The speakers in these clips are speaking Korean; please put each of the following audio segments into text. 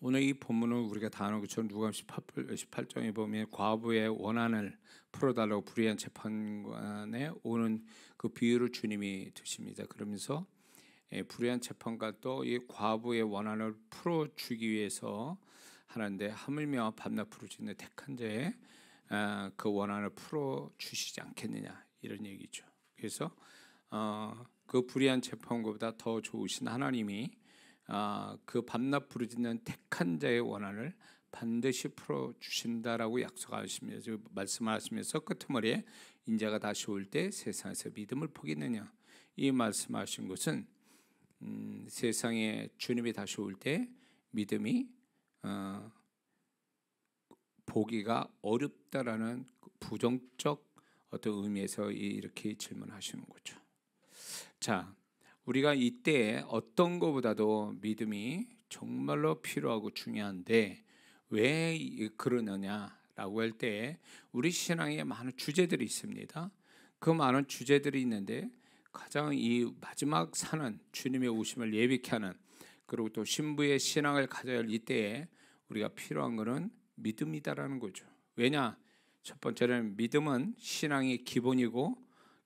오늘 이 본문은 우리가 다 아는 것처럼 누가복음 18장에 보면 과부의 원한을 풀어달라고 불의한 재판관에 오는 그 비유를 주님이 드십니다. 그러면서 불의한 재판관 또 이 과부의 원한을 풀어주기 위해서 하는데 하물며 밤낮 부르짖는 택한 자의 그 원한을 풀어주시지 않겠느냐 이런 얘기죠. 그래서 그 불의한 재판관보다 더 좋으신 하나님이 그 밤낮 부르짖는 택한 자의 원한을 반드시 풀어주신다라고 약속하십니다. 말씀하시면서 끄트머리에 인자가 다시 올 때 세상에서 믿음을 포기느냐 이 말씀하신 것은 세상에 주님이 다시 올 때 믿음이 보기가 어렵다라는 부정적 어떤 의미에서 이렇게 질문하시는 거죠. 자, 우리가 이때 어떤 것보다도 믿음이 정말로 필요하고 중요한데 왜 그러느냐라고 할 때 우리 신앙에 많은 주제들이 있습니다. 그 많은 주제들이 있는데 가장 이 마지막 사는 주님의 오심을 예비케 하는 그리고 또 신부의 신앙을 가져야 할 이때에 우리가 필요한 것은 믿음이다라는 거죠. 왜냐? 첫 번째는 믿음은 신앙의 기본이고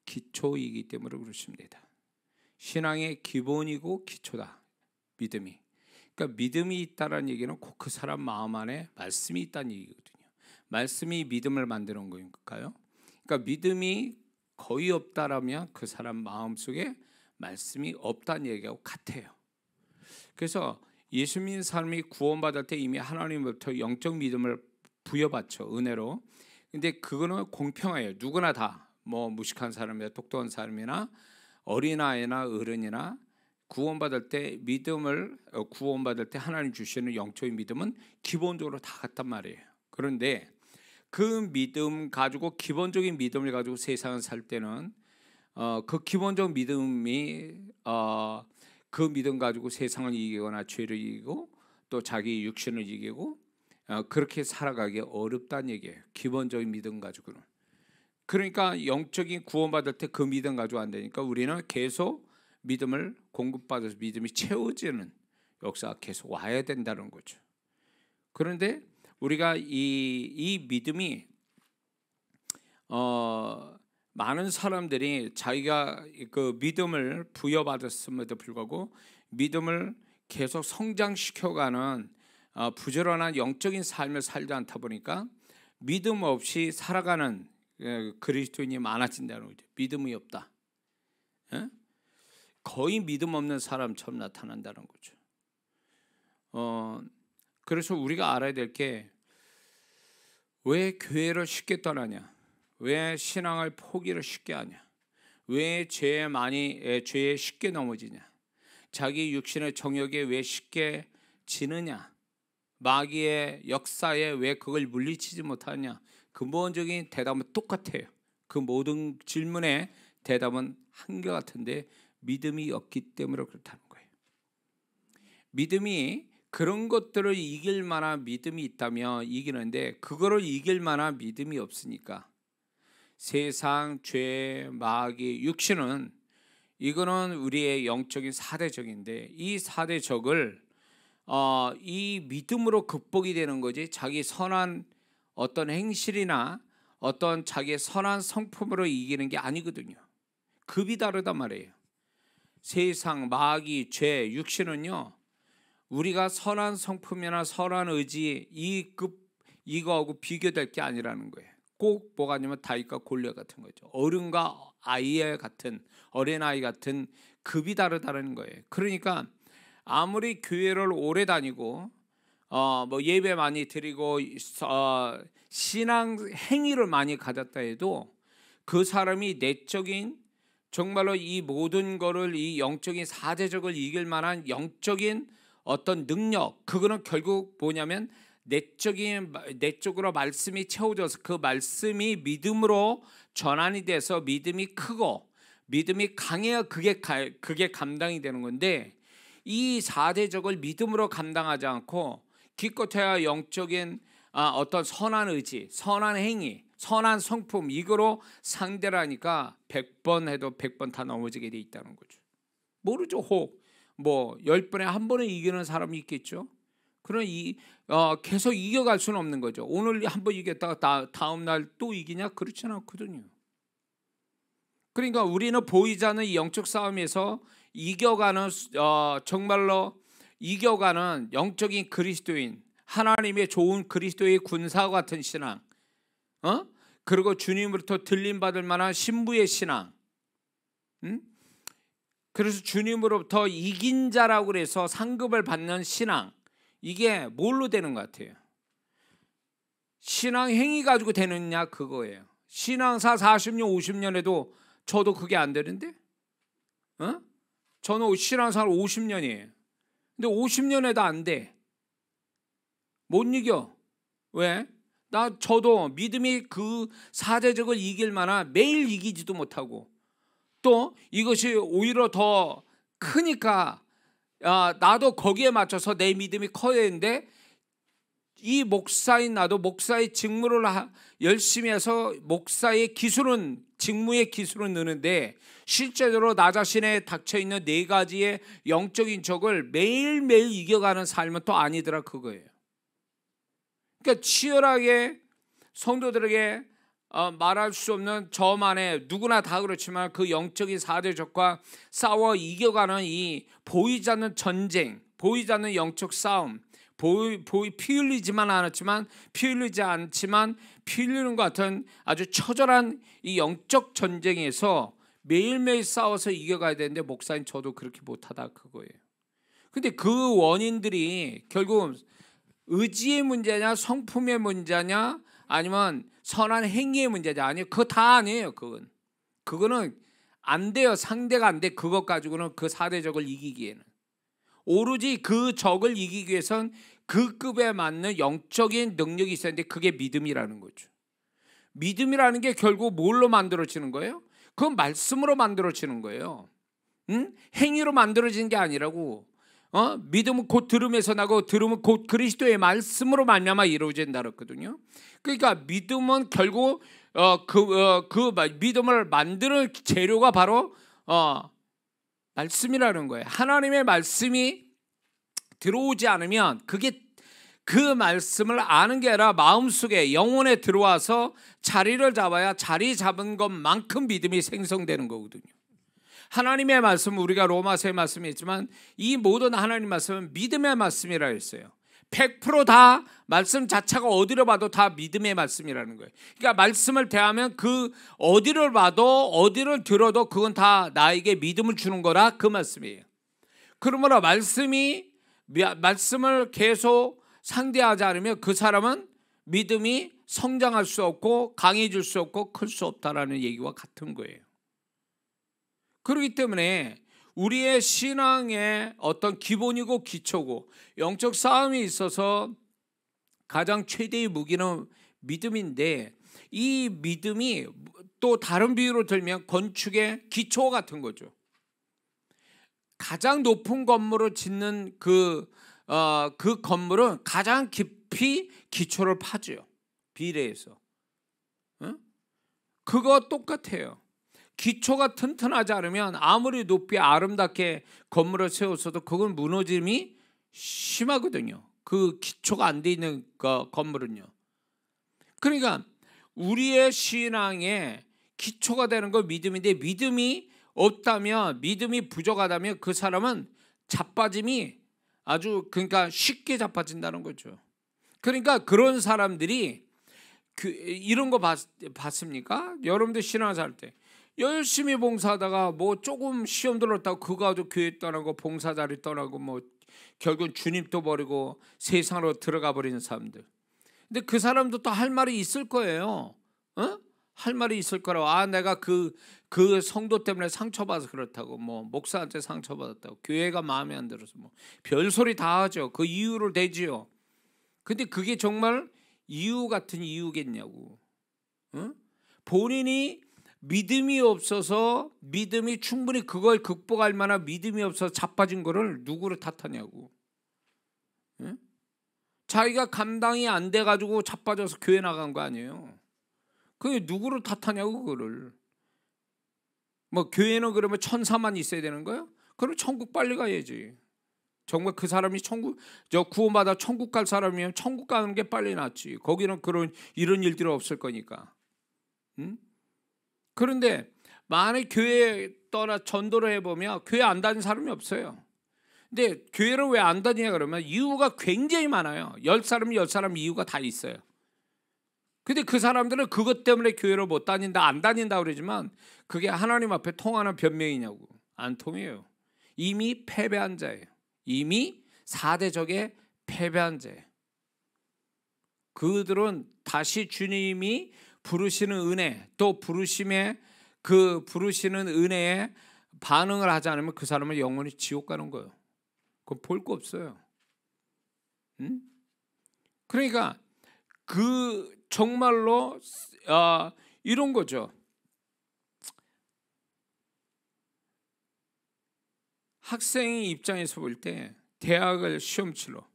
기초이기 때문에 그렇습니다. 신앙의 기본이고 기초다. 믿음이. 그러니까 믿음이 있다라는 얘기는 꼭 그 사람 마음 안에 말씀이 있다는 얘기거든요. 말씀이 믿음을 만드는 거니까요. 그러니까 믿음이 거의 없다라면 그 사람 마음속에 말씀이 없다는 얘기하고 같아요. 그래서 예수 믿는 사람이 구원받을 때 이미 하나님으로부터 영적 믿음을 부여받죠. 은혜로. 근데 그거는 공평해요. 누구나 다 뭐 무식한 사람이나 똑똑한 사람이나 어린아이나 어른이나 구원받을 때 구원받을 때 하나님 주시는 영적인 믿음은 기본적으로 다 같단 말이에요. 그런데 그 믿음 가지고 기본적인 믿음을 가지고 세상을 살 때는 그 기본적 믿음이 그 믿음 가지고 세상을 이기거나 죄를 이기고 또 자기 육신을 이기고 그렇게 살아가기 어렵다는 얘기예요. 기본적인 믿음 가지고는. 그러니까 영적인 구원받을 때 그 믿음 가지고 안 되니까 우리는 계속 믿음을 공급받아서 믿음이 채워지는 역사가 계속 와야 된다는 거죠. 그런데 우리가 이 믿음이 많은 사람들이 자기가 그 믿음을 부여받았음에도 불구하고 믿음을 계속 성장시켜가는 부지런한 영적인 삶을 살지 않다 보니까 믿음 없이 살아가는 그리스도인이 많아진다는 거죠. 믿음이 없다. 거의 믿음 없는 사람처럼 나타난다는 거죠. 그래서 우리가 알아야 될 게 왜 교회를 쉽게 떠나냐? 왜 신앙을 포기를 쉽게 하냐? 왜 죄에 쉽게 넘어지냐? 자기 육신의 정욕에 왜 쉽게 지느냐? 마귀의 역사에 왜 그걸 물리치지 못하냐? 근본적인 대답은 똑같아요. 그 모든 질문의 대답은 한결같은데 믿음이 없기 때문에 그렇다는 거예요. 믿음이 그런 것들을 이길 만한 믿음이 있다면 이기는데 그거를 이길 만한 믿음이 없으니까 세상, 죄, 마귀, 육신은 이거는 우리의 영적인 4대적인데 이 4대적을 이 믿음으로 극복이 되는 거지 자기 선한 어떤 행실이나 어떤 자기의 선한 성품으로 이기는 게 아니거든요. 급이 다르단 말이에요. 세상, 마귀, 죄, 육신은요 우리가 선한 성품이나 선한 의지 이거하고 비교될 게 아니라는 거예요. 꼭 뭐가 아니면 다윗과 골리앗 같은 거죠. 어른과 어린아이 같은 급이 다르다는 거예요. 그러니까 아무리 교회를 오래 다니고 뭐 예배 많이 드리고 신앙 행위를 많이 가졌다 해도 그 사람이 내적인 정말로 이 모든 거를 이 영적인 4대적을 이길 만한 영적인 어떤 능력 그거는 결국 뭐냐면 내적으로 말씀이 채워져서 그 말씀이 믿음으로 전환이 돼서 믿음이 크고 믿음이 강해야 그게 감당이 되는 건데 이 4대적을 믿음으로 감당하지 않고 기껏해야 영적인 어떤 선한 의지, 선한 행위, 선한 성품 이거로 상대를 하니까 100번 해도 100번 다 넘어지게 돼 있다는 거죠. 모르죠. 혹 뭐 10번에 한 번은 이기는 사람이 있겠죠. 그런 계속 이겨갈 수는 없는 거죠. 오늘 한번 이겼다가 다음 날 또 이기냐? 그렇지는 않거든요. 그러니까 우리는 보이지 않는 이 영적 싸움에서 이겨가는 정말로 이겨가는 영적인 그리스도인, 하나님의 좋은 그리스도의 군사 같은 신앙, 그리고 주님으로부터 들림받을 만한 신부의 신앙, 그래서 주님으로부터 이긴 자라고 그래서 상급을 받는 신앙, 이게 뭘로 되는 것 같아요? 신앙 행위 가지고 되느냐 그거예요. 신앙사 40년 50년에도 저도 그게 안 되는데, 저는 신앙생활 50년이에요. 근데 50년에도 안 돼. 못 이겨. 왜? 저도 믿음이 그 사대적을 이길 만한 매일 이기지도 못하고, 또 이것이 오히려 더 크니까 나도 거기에 맞춰서 내 믿음이 커야 되는데, 이 목사인 나도 목사의 직무를 열심히 해서 목사의 기술은, 직무의 기술은 느는데 실제로 나 자신에 닥쳐있는 4가지의 영적인 적을 매일매일 이겨가는 삶은 또 아니더라 그거예요. 그러니까 치열하게 성도들에게 말할 수 없는 저만의, 누구나 다 그렇지만 그 영적인 사대적과 싸워 이겨가는 이 보이지 않는 전쟁, 보이지 않는 영적 싸움, 피 흘리지만 않았지만 피 흘리지 않지만 피 흘리는 것 같은 아주 처절한 이 영적 전쟁에서 매일매일 싸워서 이겨가야 되는데, 목사님 저도 그렇게 못하다 그거예요. 근데 그 원인들이 결국 의지의 문제냐, 성품의 문제냐, 아니면 선한 행위의 문제냐? 아니요, 그거 다 아니에요. 그거는 안 돼요. 상대가 안 돼. 그것 가지고는 그 사대적을 이기기에는. 오로지 그 적을 이기기 위해선 그 급에 맞는 영적인 능력이 있어야 하는데, 그게 믿음이라는 거죠. 믿음이라는 게 결국 뭘로 만들어지는 거예요? 그건 말씀으로 만들어지는 거예요. 행위로 만들어지는 게 아니라고. 믿음은 곧 들음에서 나고 들음은 곧 그리스도의 말씀으로 말미암아 이루어진다 그랬거든요. 그러니까 믿음은 결국 그 믿음을 만드는 재료가 바로 말씀이라는 거예요. 하나님의 말씀이 들어오지 않으면 그 말씀을 아는 게 아니라 마음속에, 영혼에 들어와서 자리를 잡아야 자리 잡은 것만큼 믿음이 생성되는 거거든요. 하나님의 말씀, 우리가 로마서의 말씀이 있지만 이 모든 하나님 말씀은 믿음의 말씀이라 했어요. 100% 다 말씀 자체가 어디를 봐도 다 믿음의 말씀이라는 거예요. 그러니까 말씀을 대하면 그 어디를 봐도 어디를 들어도 그건 다 나에게 믿음을 주는 거라 그 말씀이에요. 그러므로 말씀을 계속 상대하지 않으면 그 사람은 믿음이 성장할 수 없고 강해질 수 없고 클 수 없다라는 얘기와 같은 거예요. 그렇기 때문에 우리의 신앙의 어떤 기본이고 기초고 영적 싸움이 있어서 가장 최대의 무기는 믿음인데, 이 믿음이 또 다른 비유로 들면 건축의 기초 같은 거죠. 가장 높은 건물을 짓는 그 건물은 가장 깊이 기초를 파줘요. 비례해서. 그거 똑같아요. 기초가 튼튼하지 않으면 아무리 높이 아름답게 건물을 세웠어도 그건 무너짐이 심하거든요. 그 기초가 안 돼 있는 건물은요. 그러니까 우리의 신앙의 기초가 되는 건 믿음인데, 믿음이 없다면, 믿음이 부족하다면 그 사람은 자빠짐이 그러니까 쉽게 자빠진다는 거죠. 그러니까 그런 사람들이 이런 거 봤습니까? 여러분들 신앙생활 때 열심히 봉사하다가 뭐 조금 시험 들었다고 그거 가지고 교회 떠나고 봉사자리 떠나고 뭐 결국은 주님도 버리고 세상으로 들어가 버리는 사람들. 근데 그 사람도 또 할 말이 있을 거예요. 할 말이 있을 거라고. 내가 그 성도 때문에 상처받아서 그렇다고, 뭐 목사한테 상처받았다고, 교회가 마음에 안 들어서 뭐 별소리 다 하죠. 그 이유를 대지요. 근데 그게 정말 이유 같은 이유겠냐고. 본인이 믿음이 없어서, 믿음이 충분히 그걸 극복할 만한 믿음이 없어서 자빠진 거를 누구를 탓하냐고. 자기가 감당이 안 돼가지고 자빠져서 교회 나간 거 아니에요. 그게 누구를 탓하냐고. 그거를 뭐 교회는 그러면 천사만 있어야 되는 거야? 그럼 천국 빨리 가야지. 정말 그 사람이 구원받아 천국 갈 사람이면 천국 가는 게 빨리 낫지. 거기는 이런 일들이 없을 거니까. 응? 그런데 만약 교회 떠나 전도를 해보면 교회 안 다니는 사람이 없어요. 근데 교회를 왜 안 다니냐 그러면 이유가 굉장히 많아요. 10사람 이유가 다 있어요. 근데 그 사람들은 그것 때문에 교회를 못 다닌다, 안 다닌다 그러지만 그게 하나님 앞에 통하는 변명이냐고. 안 통해요. 이미 패배한 자예요. 이미 4대적에 패배한 자예요. 그들은 다시 주님이 부르시는 은혜, 또 부르시는 은혜에 반응을 하지 않으면 그 사람은 영원히 지옥 가는 거예요. 그건 볼 거 없어요. 응? 그러니까 정말로 이런 거죠. 학생의 입장에서 볼 때 대학을 시험 치러.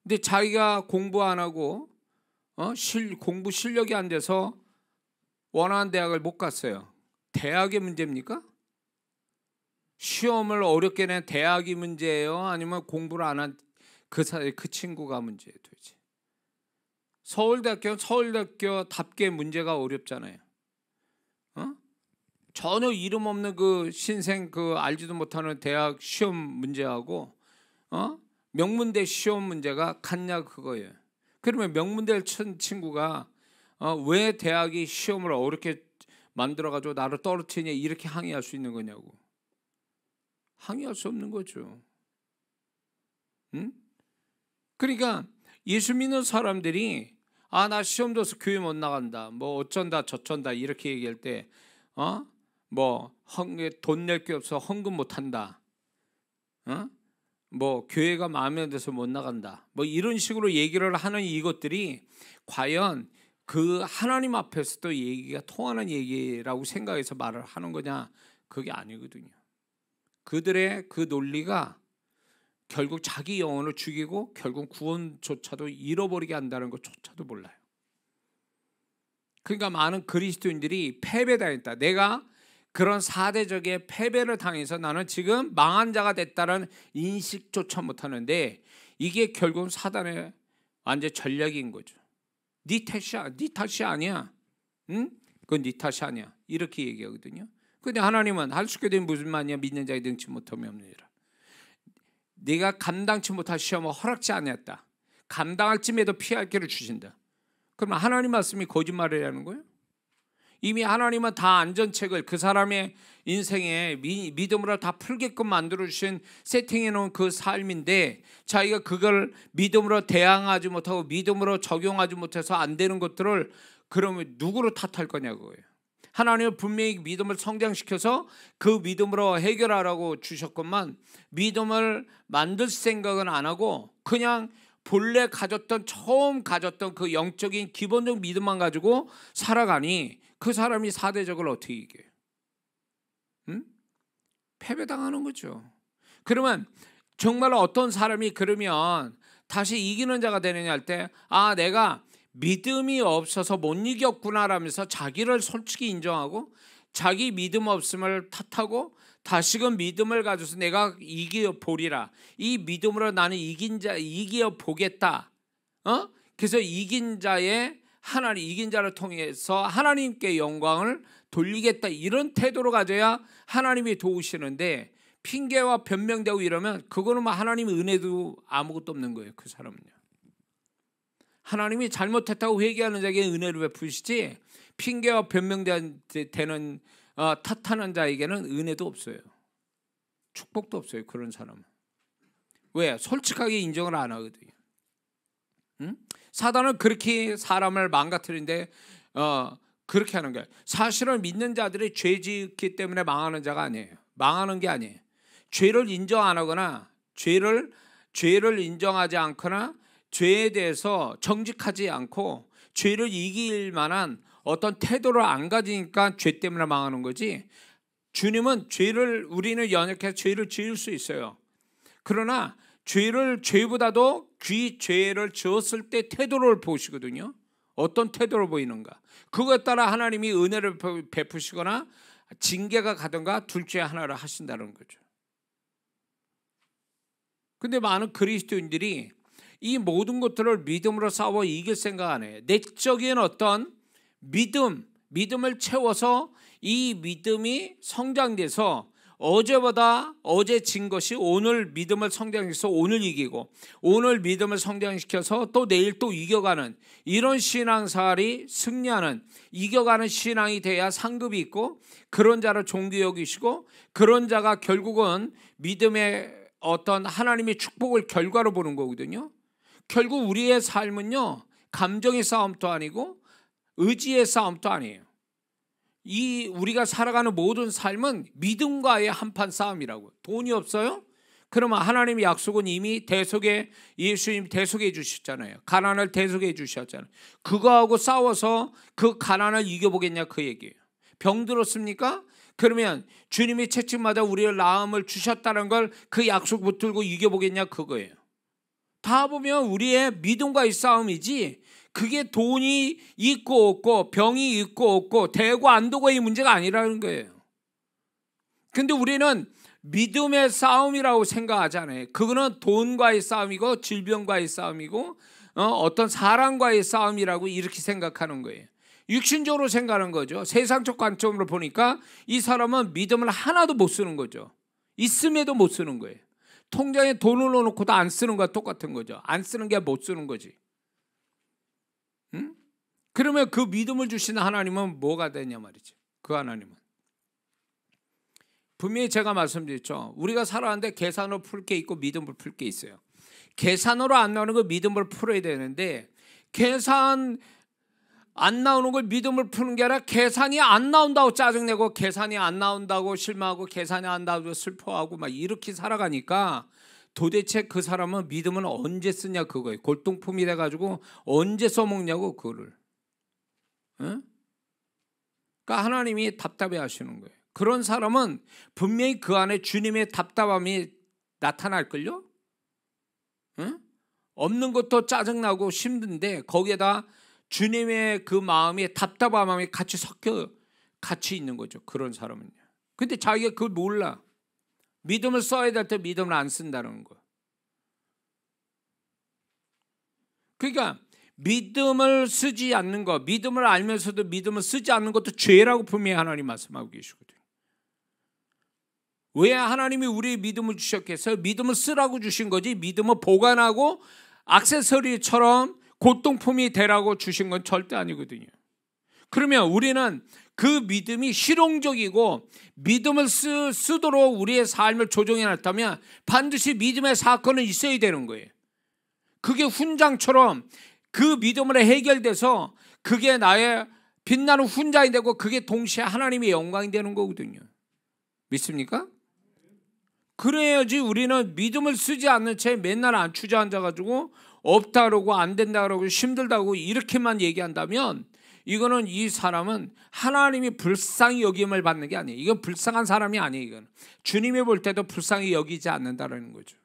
근데 자기가 공부 안 하고 공부 실력이 안 돼서 원하는 대학을 못 갔어요. 대학의 문제입니까? 시험을 어렵게 낸 대학이 문제예요? 아니면 공부를 안 한 그 친구가 문제예요? 도대체. 서울대학교는 서울대학교답게 문제가 어렵잖아요. 전혀 이름 없는 그 신생 알지도 못하는 대학 시험 문제하고 명문대 시험 문제가 같냐 그거예요. 그러면 명문대를 친 친구가 왜 대학이 시험을 어렵게 만들어가지고 나를 떨어뜨리냐 이렇게 항의할 수 있는 거냐고. 항의할 수 없는 거죠. 응? 그러니까 예수 믿는 사람들이 나 시험 둬서 교회 못 나간다, 뭐 어쩐다 저쩐다 이렇게 얘기할 때 뭐 돈 낼 게 없어 헌금 못 한다, 뭐 교회가 마음에 안 들어서 못 나간다, 뭐 이런 식으로 얘기를 하는 이것들이 과연 그 하나님 앞에서도 얘기가 통하는 얘기라고 생각해서 말을 하는 거냐? 그게 아니거든요. 그들의 그 논리가 결국 자기 영혼을 죽이고 결국 구원조차도 잃어버리게 한다는 것조차도 몰라요. 그러니까 많은 그리스도인들이 패배당했다. 내가 그런 4대적의 패배를 당해서 나는 지금 망한 자가 됐다는 인식조차 못하는데 이게 결국은 사단의 완전 전략인 거죠. 네 탓이 아니야. 응? 그건 네 탓이 아니야. 이렇게 얘기하거든요. 근데 하나님은 할수교된 무슨 말이냐, 믿는 자의 능치 못함이 없느니라. 네가 감당치 못할 시험을 허락지 않았다. 감당할 쯤에도 피할 길을 주신다. 그러면 하나님 말씀이 거짓말이라는 거예요? 이미 하나님은 다 안전책을 그 사람의 인생에 믿음으로 다 풀게끔 만들어주신 세팅해 놓은 그 삶인데 자기가 그걸 믿음으로 대항하지 못하고 믿음으로 적용하지 못해서 안 되는 것들을 그러면 누구로 탓할 거냐고요. 하나님은 분명히 믿음을 성장시켜서 그 믿음으로 해결하라고 주셨건만 믿음을 만들 생각은 안 하고 그냥 본래 처음 가졌던 그 영적인 기본적 믿음만 가지고 살아가니 그 사람이 4대적을 어떻게 이겨요? 응? 패배당하는 거죠. 그러면 정말 어떤 사람이 그러면 다시 이기는 자가 되느냐 할 때 내가 믿음이 없어서 못 이겼구나라면서 자기를 솔직히 인정하고 자기 믿음 없음을 탓하고 다시금 믿음을 가져서 내가 이겨 보리라. 이 믿음으로 나는 이겨 보겠다. 그래서 이긴 자를 통해서 하나님께 영광을 돌리겠다. 이런 태도로 가져야 하나님이 도우시는데 핑계와 변명되고 이러면 그거는 하나님의 은혜도 아무것도 없는 거예요. 그 사람은요. 하나님이 잘못했다고 회개하는 자에게 은혜를 베푸시지 핑계와 변명되는 탓하는 자에게는 은혜도 없어요. 축복도 없어요. 그런 사람은. 왜? 솔직하게 인정을 안 하거든요. 응? 사단은 그렇게 사람을 망가뜨리는데 그렇게 하는 거예요. 사실은 믿는 자들이 죄 짓기 때문에 망하는 자가 아니에요. 망하는 게 아니에요. 죄를 인정 안 하거나 죄를 인정하지 않거나 죄에 대해서 정직하지 않고 죄를 이길 만한 어떤 태도를 안 가지니까 죄 때문에 망하는 거지. 주님은 우리는 연약해서 죄를 지을 수 있어요. 그러나 죄보다도 죄를 지었을 때 태도를 보시거든요. 어떤 태도를 보이는가. 그것에 따라 하나님이 은혜를 베푸시거나 징계가 가든가 둘 중에 하나를 하신다는 거죠. 근데 많은 그리스도인들이 이 모든 것들을 믿음으로 싸워 이길 생각 안 해요. 내적인 어떤 믿음을 채워서 이 믿음이 성장돼서 어제보다 어제 진 것이 오늘 믿음을 성장시켜서 오늘 이기고, 오늘 믿음을 성장시켜서 또 내일 또 이겨가는 이런 신앙생활이 승리하는, 이겨가는 신앙이 돼야 상급이 있고, 그런 자를 존귀 여기시고, 그런 자가 결국은 믿음의 어떤 하나님의 축복을 결과로 보는 거거든요. 결국 우리의 삶은요, 감정의 싸움도 아니고 의지의 싸움도 아니에요. 이 우리가 살아가는 모든 삶은 믿음과의 한판 싸움이라고. 돈이 없어요? 그러면 하나님의 약속은 이미 예수님이 대속해 주셨잖아요. 가난을 대속해 주셨잖아요. 그거하고 싸워서 그 가난을 이겨보겠냐 그 얘기예요. 병 들었습니까? 그러면 주님이 채찍마다 우리의 나음을 주셨다는 걸 그 약속 붙들고 이겨보겠냐 그거예요. 다 보면 우리의 믿음과의 싸움이지, 그게 돈이 있고 없고 병이 있고 없고 되고 안 되고의 문제가 아니라는 거예요. 근데 우리는 믿음의 싸움이라고 생각하잖아요. 그거는 돈과의 싸움이고 질병과의 싸움이고 어떤 사람과의 싸움이라고 이렇게 생각하는 거예요. 육신적으로 생각하는 거죠. 세상적 관점으로 보니까 이 사람은 믿음을 하나도 못 쓰는 거죠. 있음에도 못 쓰는 거예요. 통장에 돈을 넣어놓고도 안 쓰는 거와 똑같은 거죠. 안 쓰는 게 못 쓰는 거지. 응? 그러면 그 믿음을 주시는 하나님은 뭐가 되냐 말이죠. 그 하나님은 분명히 제가 말씀드렸죠. 우리가 살아가는데 계산으로 풀 게 있고 믿음으로 풀 게 있어요. 계산으로 안 나오는 걸 믿음으로 풀어야 되는데, 계산 안 나오는 걸 믿음으로 푸는 게 아니라 계산이 안 나온다고 짜증내고, 계산이 안 나온다고 실망하고, 계산이 안 나온다고 슬퍼하고 막 이렇게 살아가니까 도대체 그 사람은 믿음은 언제 쓰냐 그거예요. 골동품이 돼가지고 언제 써먹냐고 그거를. 응? 그러니까 하나님이 답답해 하시는 거예요. 그런 사람은 분명히 그 안에 주님의 답답함이 나타날걸요. 응? 없는 것도 짜증나고 힘든데 거기에다 주님의 그 마음이, 답답함이 같이 있는 거죠. 그런 사람은요. 근데 자기가 그걸 몰라. 믿음을 써야 될 때 믿음을 안 쓴다는 거. 그러니까 믿음을 쓰지 않는 거, 믿음을 알면서도 믿음을 쓰지 않는 것도 죄라고 분명히 하나님 말씀하고 계시거든요. 왜 하나님이 우리의 믿음을 주셨겠어요? 믿음을 쓰라고 주신 거지, 믿음을 보관하고 액세서리처럼 골동품이 되라고 주신 건 절대 아니거든요. 그러면 우리는 그 믿음이 실용적이고 믿음을 쓰도록 우리의 삶을 조정해 놨다면 반드시 믿음의 사건은 있어야 되는 거예요. 그게 훈장처럼 그 믿음으로 해결돼서 그게 나의 빛나는 훈장이 되고, 그게 동시에 하나님의 영광이 되는 거거든요. 믿습니까? 그래야지. 우리는 믿음을 쓰지 않는 채 맨날 안 주저앉아가지고 없다 그러고 안 된다 그러고 힘들다고 이렇게만 얘기한다면, 이거는 이 사람은 하나님이 불쌍히 여김을 받는 게 아니에요. 이건 불쌍한 사람이 아니에요. 이건 주님이 볼 때도 불쌍히 여기지 않는다는 거죠.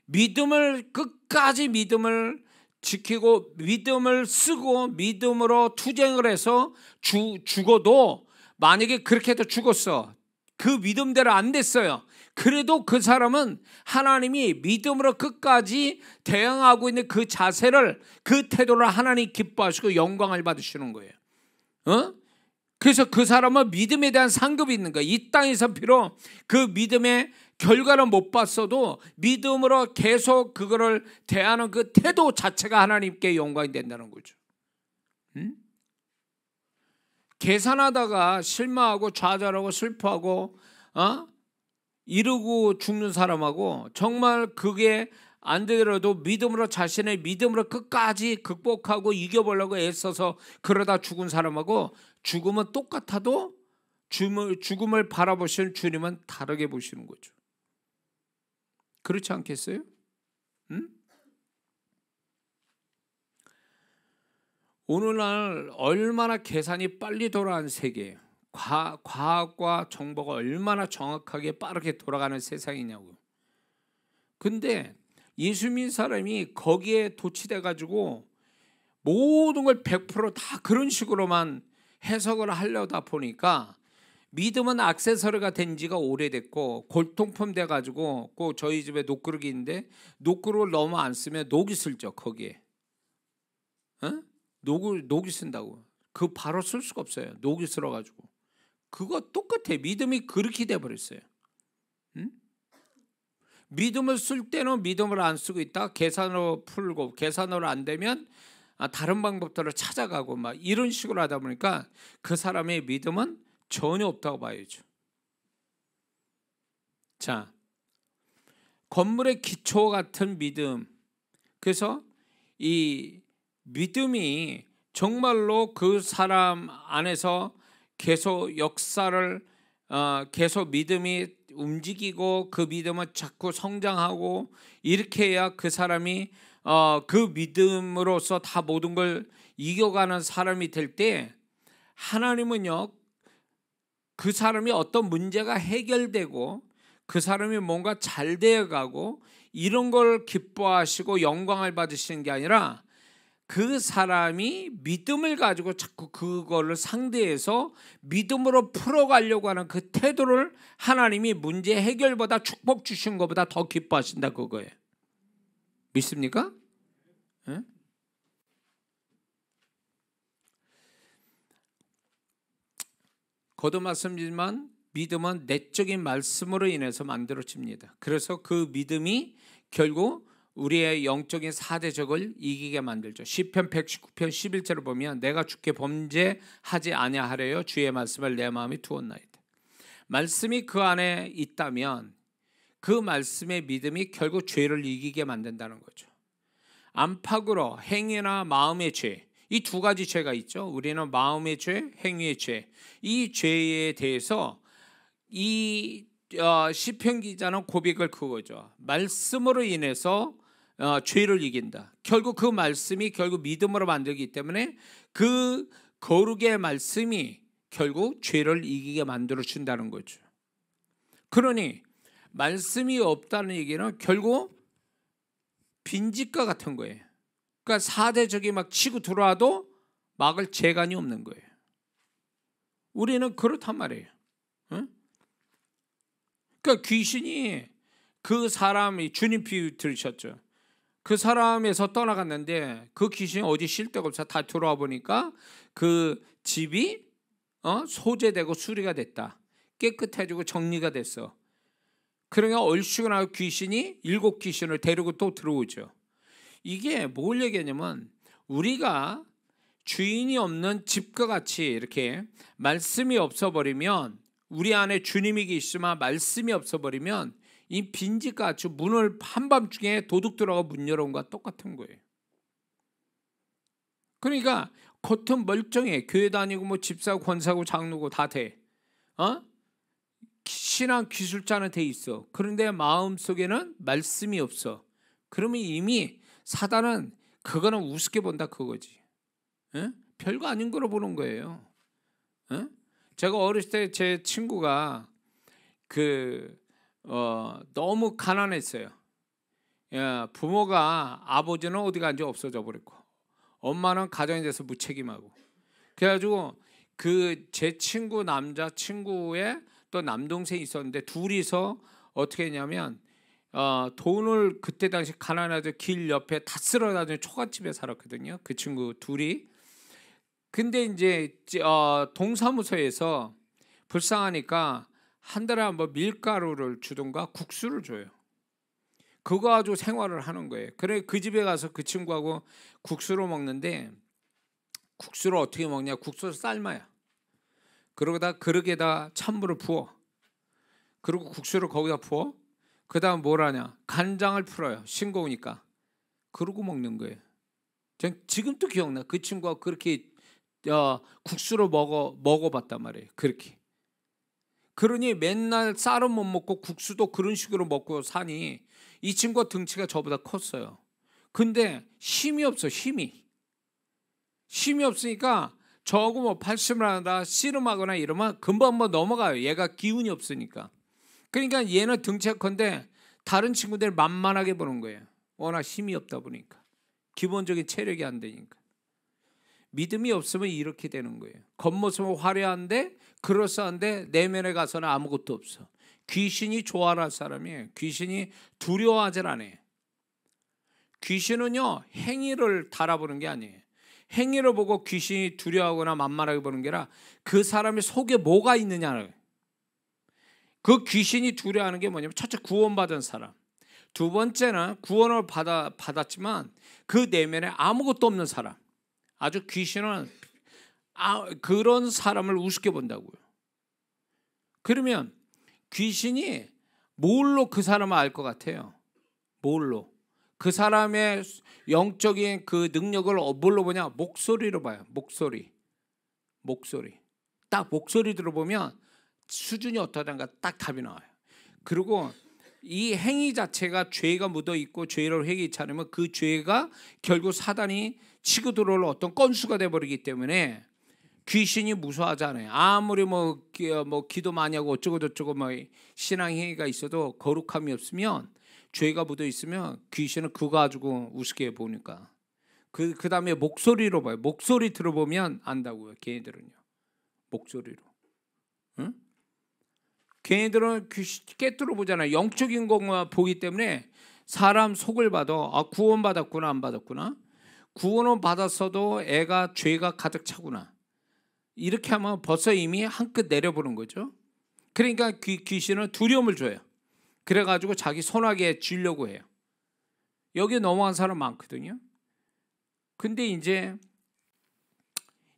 믿음을 끝까지 믿음을 지키고 믿음을 쓰고 믿음으로 투쟁을 해서 죽어도, 만약에 그렇게 해도 죽었어, 그 믿음대로 안 됐어요, 그래도 그 사람은 하나님이 믿음으로 끝까지 대응하고 있는 그 자세를, 그 태도를 하나님 기뻐하시고 영광을 받으시는 거예요. 그래서 그 사람은 믿음에 대한 상급이 있는 거예요. 이 땅에서 비록 그 믿음의 결과를 못 봤어도 믿음으로 계속 그거를 대하는 그 태도 자체가 하나님께 영광이 된다는 거죠. 계산하다가 실망하고 좌절하고 슬퍼하고 이러고 죽는 사람하고, 정말 그게 안 되더라도 믿음으로, 자신의 믿음으로 끝까지 극복하고 이겨보려고 애써서 그러다 죽은 사람하고, 죽음은 똑같아도 죽음을 바라보시는 주님은 다르게 보시는 거죠. 그렇지 않겠어요? 오늘날 얼마나 계산이 빨리 돌아가는 세계예요. 과학과 정보가 얼마나 정확하게 빠르게 돌아가는 세상이냐고요. 근데 예수 믿는 사람이 거기에 도취돼 가지고 모든 걸 100% 다 그런 식으로만 해석을 하려다 보니까 믿음은 액세서리가 된 지가 오래됐고 골동품 돼가지고 꼭 저희 집에 녹그릇이 있는데 녹그릇을 너무 안 쓰면 녹이 슬죠 거기에. 어? 녹이 쓴다고. 그 바로 쓸 수가 없어요. 녹이 슬어가지고. 그거 똑같아. 믿음이 그렇게 돼버렸어요. 응? 믿음을 쓸 때는 믿음을 안 쓰고 있다. 계산으로 풀고 계산으로 안 되면 다른 방법들을 찾아가고 막 이런 식으로 하다 보니까 그 사람의 믿음은 전혀 없다고 봐야죠. 자, 건물의 기초 같은 믿음. 그래서 이 믿음이 정말로 그 사람 안에서 계속 역사를 계속 믿음이 움직이고 그 믿음은 자꾸 성장하고 이렇게 해야 그 사람이 그 믿음으로서 다 모든 걸 이겨가는 사람이 될 때 하나님은요 그 사람이 어떤 문제가 해결되고 그 사람이 뭔가 잘 되어가고 이런 걸 기뻐하시고 영광을 받으시는 게 아니라 그 사람이 믿음을 가지고 자꾸 그거를 상대해서 믿음으로 풀어가려고 하는 그 태도를 하나님이 문제 해결보다 축복 주신 것보다 더 기뻐하신다 그거예요. 믿습니까? 네? 거듭 말씀드리지만 믿음은 내적인 말씀으로 인해서 만들어집니다. 그래서 그 믿음이 결국 우리의 영적인 사대적을 이기게 만들죠. 시편 119편 11절을 보면 내가 주께 범죄하지 아니하려여 주의 말씀을 내 마음에 두었나이다. 말씀이 그 안에 있다면 그 말씀의 믿음이 결국 죄를 이기게 만든다는 거죠. 안팎으로 행위나 마음의 죄, 이 두 가지 죄가 있죠. 우리는 마음의 죄, 행위의 죄. 이 죄에 대해서 이 시편 기자는 고백을 그거죠. 말씀으로 인해서 죄를 이긴다. 결국 그 말씀이 결국 믿음으로 만들기 때문에 그 거룩의 말씀이 결국 죄를 이기게 만들어 준다는 거죠. 그러니 말씀이 없다는 얘기는 결국 빈집과 같은 거예요. 그러니까 사대적이 막 치고 들어와도 막을 재간이 없는 거예요. 우리는 그렇단 말이에요. 응? 그러니까 귀신이 그 사람이 주님 비유 들으셨죠. 그 사람에서 떠나갔는데 그 귀신이 어디 쉴 데가 없어 다 들어와 보니까 그 집이 소재되고 수리가 됐다. 깨끗해지고 정리가 됐어. 그러니까 얼씨구 나고 귀신이 7 귀신을 데리고 또 들어오죠. 이게 뭘 얘기하냐면 우리가 주인이 없는 집과 같이 이렇게 말씀이 없어버리면 우리 안에 주님이 계시지만 말씀이 없어버리면 이 빈집같이 문을 한밤중에 도둑 들어가 문 열어온 것과 똑같은 거예요. 그러니까 겉은 멀쩡해. 교회 다니고 뭐 집사고 권사고 장로고 다 돼. 신앙 기술자는 돼 있어. 그런데 마음속에는 말씀이 없어. 그러면 이미 사단은 그거는 우습게 본다 그거지. 별거 아닌 거로 보는 거예요. 제가 어렸을 때 제 친구가 너무 가난했어요. 부모가 아버지는 어디 간지 없어져 버렸고 엄마는 가정에 대해서 무책임하고 그래가지고 그 제 친구 남자 친구의 또 남동생이 있었는데 둘이서 어떻게 했냐면 돈을 그때 당시 가난해서 길 옆에 다 쓸어다니는 초가집에 살았거든요. 그 친구 둘이. 근데 이제 동사무소에서 불쌍하니까 한 달에 한번 밀가루를 주던가 국수를 줘요. 그거 가지고 생활을 하는 거예요. 그래 그 집에 가서 그 친구하고 국수를 먹는데 국수를 어떻게 먹냐? 국수를 삶아요. 그러고다 그릇에다 찬물을 부어. 그리고 국수를 거기다 부어. 그 다음 뭘 하냐? 간장을 풀어요. 싱거우니까. 그러고 먹는 거예요. 전 지금도 기억나. 그 친구가 그렇게 국수를 먹어봤단 말이에요. 그렇게. 그러니 맨날 쌀은 못 먹고 국수도 그런 식으로 먹고 사니 이 친구가 등치가 저보다 컸어요. 근데 힘이 없어. 힘이 없으니까 저하고 뭐 팔심을 하다 씨름하거나 이러면 금방 한번 넘어가요. 얘가 기운이 없으니까. 그러니까 얘는 등치가 큰데 다른 친구들 만만하게 보는 거예요. 워낙 힘이 없다 보니까. 기본적인 체력이 안 되니까. 믿음이 없으면 이렇게 되는 거예요. 겉모습은 화려한데 그럴싸한데 내면에 가서는 아무것도 없어. 귀신이 좋아할 사람이에요. 귀신이 두려워하질 않아요. 귀신은요 행위를 달아보는 게 아니에요. 행위를 보고 귀신이 두려워하거나 만만하게 보는 게 아니라 그 사람의 속에 뭐가 있느냐를. 그 귀신이 두려워하는 게 뭐냐면 첫째 구원받은 사람, 두 번째는 구원을 받았지만 그 내면에 아무것도 없는 사람. 아주 귀신은 그런 사람을 우습게 본다고요. 그러면 귀신이 뭘로 그 사람을 알 것 같아요? 뭘로? 그 사람의 영적인 그 능력을 뭘로 보냐? 목소리로 봐요. 목소리. 딱 목소리 들어보면 수준이 어떠한가 딱 답이 나와요. 그리고 이 행위 자체가 죄가 묻어있고 죄를 회개치 않으면 그 죄가 결국 사단이 치고 들어올 어떤 건수가 돼버리기 때문에 귀신이 무서워하지 않아요. 아무리 기도 많이 하고 어쩌고 저쩌고 신앙 행위가 있어도 거룩함이 없으면, 죄가 묻어있으면 귀신은 그거 가지고 우습게 보니까 그 다음에 목소리로 봐요. 목소리 들어보면 안다고요. 걔네들은요. 목소리로. 응? 걔네들은 깨뜨려 보잖아요. 영적인 것만 보기 때문에 사람 속을 봐도 구원받았구나 안 받았구나. 구원은 받았어도 애가 죄가 가득 차구나. 이렇게 하면 벌써 이미 한끗 내려보는 거죠. 그러니까 귀신은 두려움을 줘요. 그래가지고 자기 손아귀에 쥐려고 해요. 여기 넘어간 사람 많거든요. 근데 이제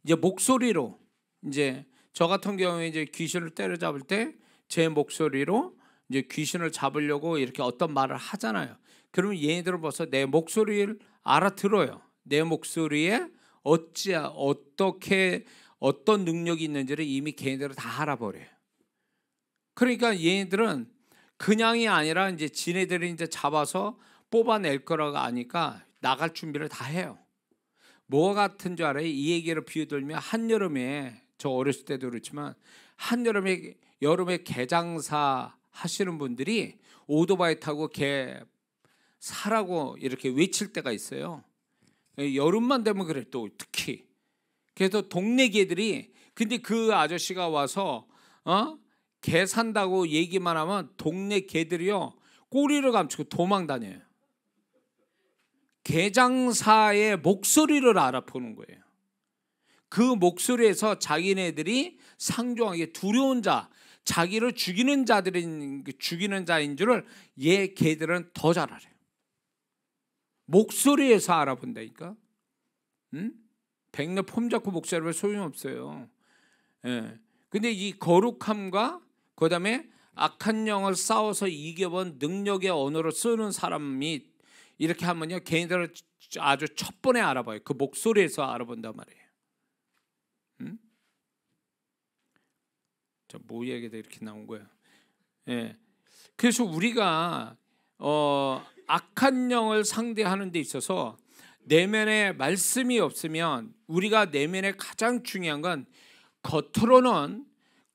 목소리로 이제 저 같은 경우에 이제 귀신을 때려잡을 때 제 목소리로 이제 귀신을 잡으려고 이렇게 어떤 말을 하잖아요. 그러면 얘네들은 벌써 내 목소리를 알아들어요. 내 목소리에 어떻게 어떤 능력이 있는지를 이미 걔네들은 다 알아버려요. 그러니까 얘네들은 그냥이 아니라 이제 지네들이 이제 잡아서 뽑아낼 거라고 아니까 나갈 준비를 다 해요. 뭐 같은 줄 알아요? 이 얘기를 비유들면 한여름에, 저 어렸을 때도 그렇지만 여름에 개장사 하시는 분들이 오토바이 타고 개 사라고 이렇게 외칠 때가 있어요. 여름만 되면 그래. 또 특히 그래서 동네 개들이, 근데 그 아저씨가 와서 개 산다고 얘기만 하면 동네 개들이요 꼬리를 감추고 도망 다녀요. 개장사의 목소리를 알아보는 거예요. 그 목소리에서 자기네들이 상종하게 두려운 자, 자기를 죽이는 자인 줄을 개들은 더 잘 알아요. 목소리에서 알아본다니까. 백내 폼 잡고 목소리를 소용이 없어요. 근데 이 거룩함과 그다음에 악한 영을 싸워서 이겨본 능력의 언어를 쓰는 사람이 이렇게 하면요, 걔네들을 아주 첫 번에 알아봐요. 그 목소리에서 알아본단 말이에요. 자, 뭐 얘기가 이렇게 나온 거야? 그래서 우리가 악한 영을 상대하는 데 있어서 내면에 말씀이 없으면, 우리가 내면에 가장 중요한 건 겉으로는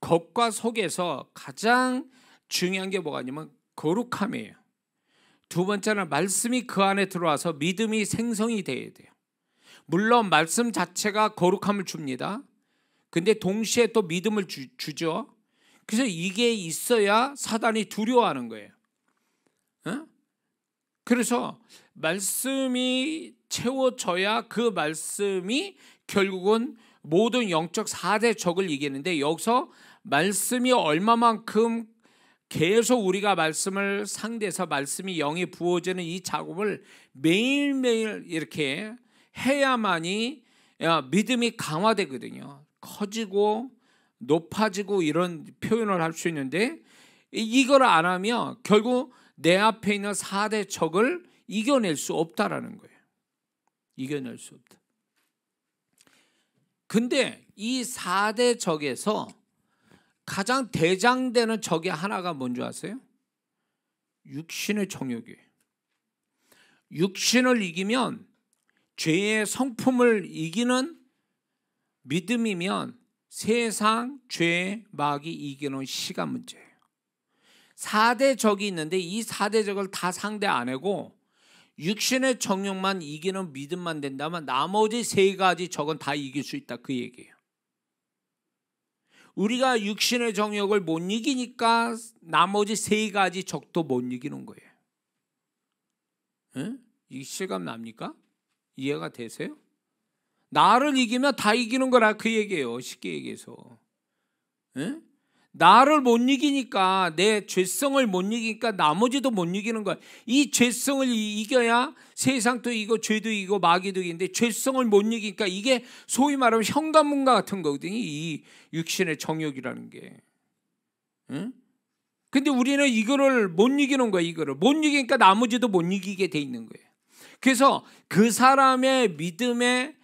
겉과 속에서 가장 중요한 게 뭐가 있냐면 거룩함이에요. 두 번째는 말씀이 그 안에 들어와서 믿음이 생성이 돼야 돼요. 물론 말씀 자체가 거룩함을 줍니다. 근데 동시에 또 믿음을 주죠. 그래서 이게 있어야 사단이 두려워하는 거예요. 그래서 말씀이 채워져야 그 말씀이 결국은 모든 영적 4대 적을 이기는데, 여기서 말씀이 얼마만큼 계속 우리가 말씀을 상대해서 말씀이 영이 부어지는 이 작업을 매일매일 이렇게 해야만이 믿음이 강화되거든요. 커지고 높아지고 이런 표현을 할 수 있는데, 이걸 안 하면 결국 내 앞에 있는 4대 적을 이겨낼 수 없다라는 거예요. 이겨낼 수 없다. 근데 이 4대 적에서 가장 대장되는 적이 하나가 뭔지 아세요? 육신의 정욕이에요. 육신을 이기면, 죄의 성품을 이기는 믿음이면 세상, 죄, 마귀 이기는 시간 문제예요. 4대 적이 있는데 이 4대 적을 다 상대 안 하고 육신의 정욕만 이기는 믿음만 된다면 나머지 세 가지 적은 다 이길 수 있다 그 얘기예요. 우리가 육신의 정욕을 못 이기니까 나머지 세 가지 적도 못 이기는 거예요. 응? 이 실감 납니까? 이해가 되세요? 나를 이기면 다 이기는 거라 그 얘기예요. 쉽게 얘기해서. 응? 나를 못 이기니까, 내 죄성을 못 이기니까 나머지도 못 이기는 거야. 이 죄성을 이겨야 세상도 이기고 죄도 이기고 마귀도 이기는데 죄성을 못 이기니까 이게 소위 말하면 현관문과 같은 거거든요. 이 육신의 정욕이라는 게. 응? 근데 우리는 이거를 못 이기는 거야. 이거를 못 이기니까 나머지도 못 이기게 돼 있는 거예요. 그래서 그 사람의 믿음의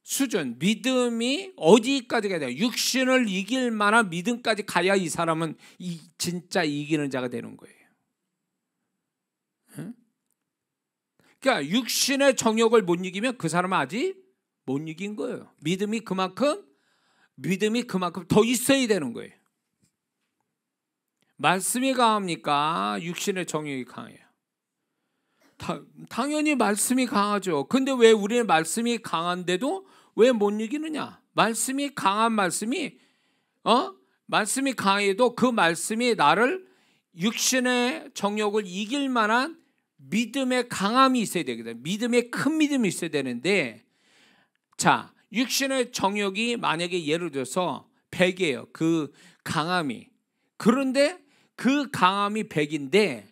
수준, 믿음이 어디까지 가야 돼요? 육신을 이길 만한 믿음까지 가야 이 사람은 진짜 이기는 자가 되는 거예요. 응? 그러니까 육신의 정욕을 못 이기면 그 사람은 아직 못 이긴 거예요. 믿음이 그만큼 더 있어야 되는 거예요. 말씀이 강합니까? 육신의 정욕이 강해요? 당연히 말씀이 강하죠. 근데 왜 우리는 말씀이 강한데도 왜 못 이기느냐? 말씀이 강한 말씀이 말씀이 강해도 그 말씀이 나를 육신의 정욕을 이길 만한 믿음의 강함이 있어야 되거든. 믿음의 큰 믿음이 있어야 되는데, 자, 육신의 정욕이 만약에 예를 들어서 100이에요. 그 강함이. 그런데 그 강함이 100인데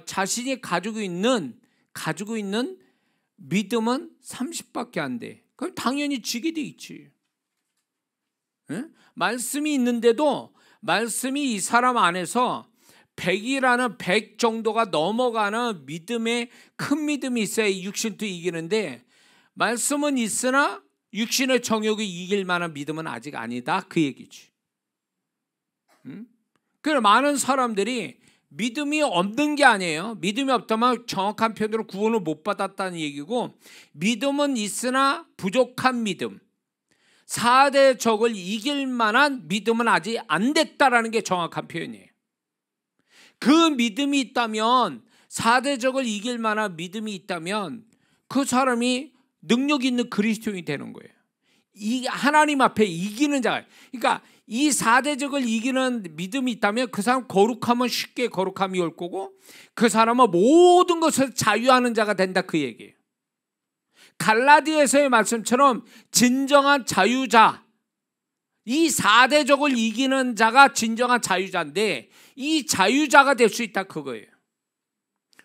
자신이 가지고 있는 믿음은 30밖에 안 돼. 그럼 당연히 지게 돼 있지. 응? 말씀이 있는데도 말씀이 이 사람 안에서 100이라는 100 정도가 넘어가는 믿음의 큰 믿음이 있어야 육신도 이기는데, 말씀은 있으나 육신의 정욕이 이길 만한 믿음은 아직 아니다 그 얘기지. 응? 그래서 많은 사람들이 믿음이 없는 게 아니에요. 믿음이 없다면 정확한 표현으로 구원을 못 받았다는 얘기고, 믿음은 있으나 부족한 믿음, 4대 적을 이길 만한 믿음은 아직 안 됐다라는 게 정확한 표현이에요. 그 믿음이 있다면, 4대 적을 이길 만한 믿음이 있다면 그 사람이 능력 있는 그리스도인이 되는 거예요. 이 하나님 앞에 이기는 자가. 그러니까 이 4대 적을 이기는 믿음이 있다면 그 사람 거룩하면 쉽게 거룩함이 올 거고, 그 사람은 모든 것을 자유하는 자가 된다 그 얘기예요. 갈라디아서의 말씀처럼 진정한 자유자, 이 4대 적을 이기는 자가 진정한 자유자인데 이 자유자가 될 수 있다 그거예요.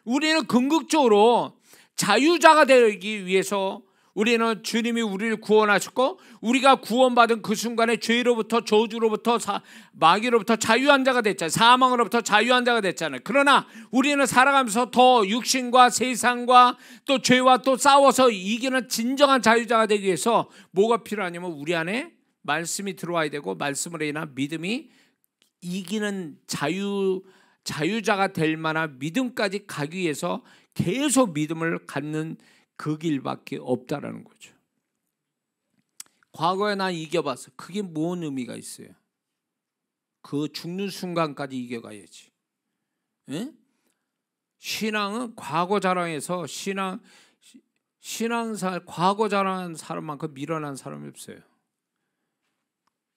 우리는 궁극적으로 자유자가 되기 위해서 우리는 주님이 우리를 구원하셨고, 우리가 구원받은 그 순간에 죄로부터, 저주로부터, 마귀로부터 자유한 자가 됐잖아요. 사망으로부터 자유한 자가 됐잖아요. 그러나 우리는 살아가면서 더 육신과 세상과 또 죄와 또 싸워서 이기는 진정한 자유자가 되기 위해서 뭐가 필요하냐면 우리 안에 말씀이 들어와야 되고, 말씀으로 인한 믿음이 이기는 자유자가 될 만한 믿음까지 가기 위해서 계속 믿음을 갖는 그 길밖에 없다라는 거죠. 과거에 난 이겨봤어. 그게 뭔 의미가 있어요? 그 죽는 순간까지 이겨가야지. 에? 신앙은 과거 자랑해서 신앙생활 과거 자랑하는 사람만큼 미련한 사람이 없어요.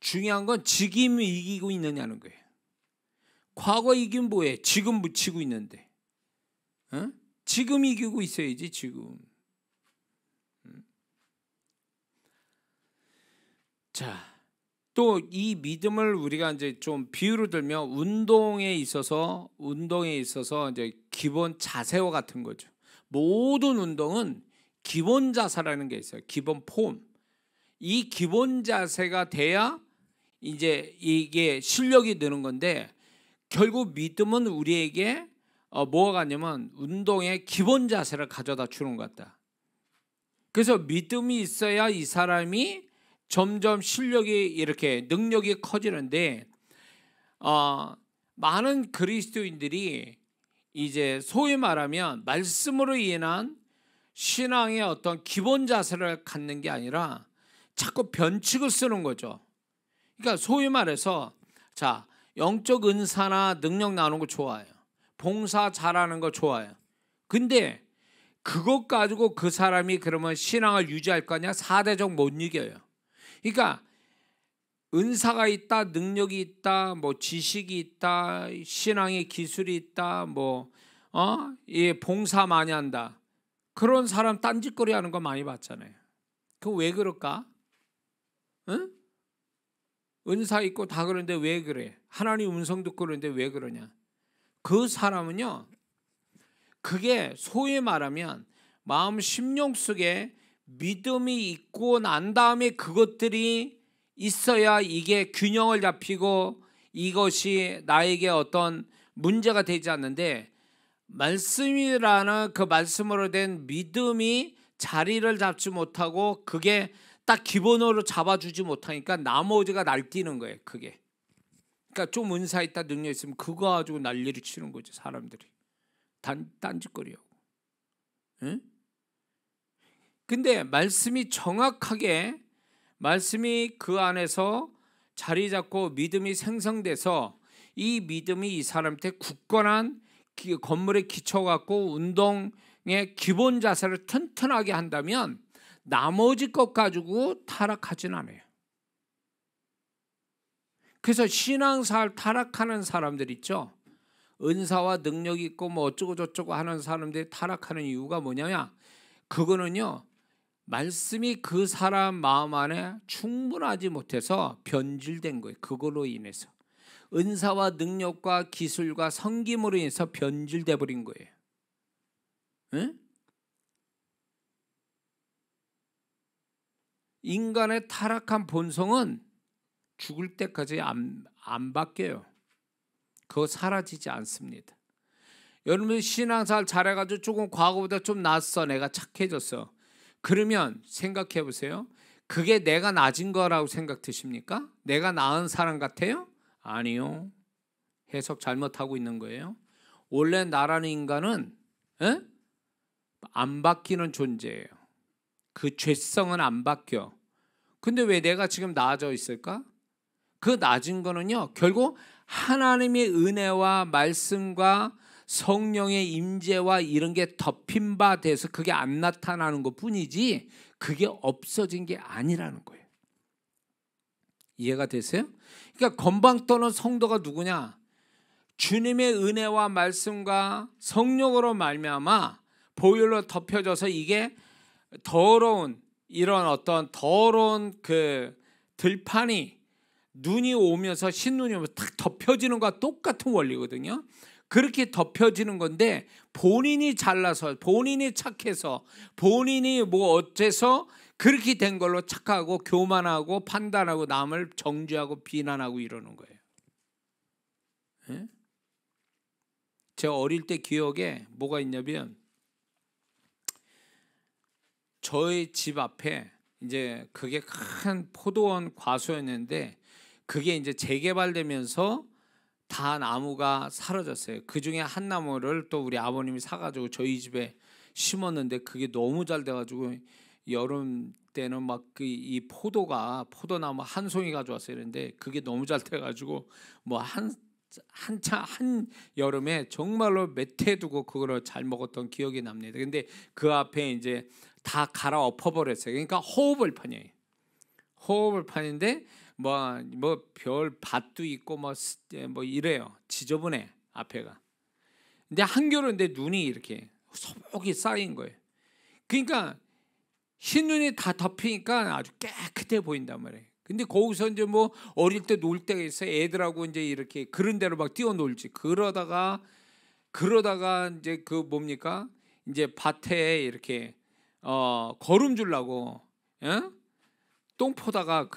중요한 건 지금 이기고 있느냐는 거예요. 과거 이긴 뭐해? 지금 묻히고 있는데. 지금 이기고 있어야지 지금. 자, 또 이 믿음을 우리가 이제 좀 비유로 들면 운동에 있어서 이제 기본 자세와 같은 거죠. 모든 운동은 기본 자세라는 게 있어요. 기본 폼. 이 기본 자세가 돼야 이제 이게 실력이 느는 건데, 결국 믿음은 우리에게 뭐가 같냐면 운동의 기본 자세를 가져다 주는 것 같다. 그래서 믿음이 있어야 이 사람이 점점 실력이 이렇게 능력이 커지는데, 많은 그리스도인들이 이제 소위 말하면 말씀으로 인한 신앙의 어떤 기본 자세를 갖는 게 아니라 자꾸 변칙을 쓰는 거죠. 그러니까 소위 말해서, 자, 영적 은사나 능력 나오는 거 좋아요. 봉사 잘하는 거 좋아요. 근데 그것 가지고 그 사람이 그러면 신앙을 유지할 거냐? 4대적 못 이겨요. 그러니까 은사가 있다, 능력이 있다, 뭐 지식이 있다, 신앙의 기술이 있다, 이 봉사 많이 한다. 그런 사람 딴짓거리 하는 거 많이 봤잖아요. 그 왜 그럴까? 응? 은사 있고 다 그러는데 왜 그래? 하나님 음성 듣고 그러는데 왜 그러냐? 그 사람은요, 그게 소위 말하면 마음 심령 속에 믿음이 있고 난 다음에 그것들이 있어야 이게 균형을 잡히고 이것이 나에게 어떤 문제가 되지 않는데, 말씀이라는 그 말씀으로 된 믿음이 자리를 잡지 못하고 그게 딱 기본으로 잡아주지 못하니까 나머지가 날뛰는 거예요. 그게. 그러니까 좀 은사 있다, 능력 있으면 그거 가지고 난리를 치는 거죠. 사람들이. 딴짓거리하고. 응? 근데 말씀이 정확하게, 말씀이 그 안에서 자리 잡고 믿음이 생성돼서 이 믿음이 이 사람한테 굳건한 건물에 기초 갖고 운동의 기본 자세를 튼튼하게 한다면 나머지 것 가지고 타락하진 않아요. 그래서 신앙생활 타락하는 사람들 있죠. 은사와 능력이 있고 뭐 어쩌고 저쩌고 하는 사람들이 타락하는 이유가 뭐냐면, 그거는요, 말씀이 그 사람 마음 안에 충분하지 못해서 변질된 거예요. 그걸로 인해서 은사와 능력과 기술과 섬김으로 인해서 변질돼 버린 거예요. 응? 인간의 타락한 본성은 죽을 때까지 안 바뀌어요. 그거 사라지지 않습니다. 여러분 신앙생활 잘해가지고 조금 과거보다 좀 낫어, 내가 착해졌어. 그러면 생각해 보세요. 그게 내가 낮은 거라고 생각 드십니까? 내가 나은 사람 같아요? 아니요. 해석 잘못하고 있는 거예요. 원래 나라는 인간은 안 바뀌는 존재예요. 그 죄성은 안 바뀌어. 근데 왜 내가 지금 나아져 있을까? 그 낮은 거는요, 결국 하나님의 은혜와 말씀과 성령의 임재와 이런 게 덮인 바 돼서 그게 안 나타나는 것 뿐이지 그게 없어진 게 아니라는 거예요. 이해가 되세요? 그러니까 건방 떠는 성도가 누구냐? 주님의 은혜와 말씀과 성령으로 말미암아 보혈로 덮여져서 이게 더러운 이런 어떤 더러운 그 들판이 눈이 오면서 신눈이 오면서 탁 덮여지는 것과 똑같은 원리거든요. 그렇게 덮여지는 건데 본인이 잘나서 본인이 착해서 본인이 뭐 어째서 그렇게 된 걸로 착하고 교만하고 판단하고 남을 정죄하고 비난하고 이러는 거예요. 예? 제가 어릴 때 기억에 뭐가 있냐면 저희 집 앞에 이제 그게 큰 포도원 과수였는데 그게 이제 재개발되면서 다 나무가 사라졌어요. 그 중에 한 나무를 또 우리 아버님이 사가지고 저희 집에 심었는데 그게 너무 잘 돼가지고 여름 때는 막 그 이 포도나무 한 송이 가져왔어요. 그런데 그게 너무 잘 돼가지고 뭐 한 여름에 정말로 몇 해 두고 그거를 잘 먹었던 기억이 납니다. 근데 그 앞에 이제 다 갈아 엎어버렸어요. 그러니까 호흡을판이에요. 호흡을판인데 뭐 별 밭도 있고 뭐 이래요. 지저분해 앞에가. 근데 한겨울인데 눈이 이렇게 소복이 쌓인 거예요. 그러니까 흰눈이 다 덮이니까 아주 깨끗해 보인단 말이에요. 근데 거기서 이제 뭐 어릴 때 놀 때가 있어요. 애들하고 이제 이렇게 그런 데로 막 뛰어놀지. 그러다가 이제 그 뭡니까? 이제 밭에 이렇게 거름 주려고 똥 포다가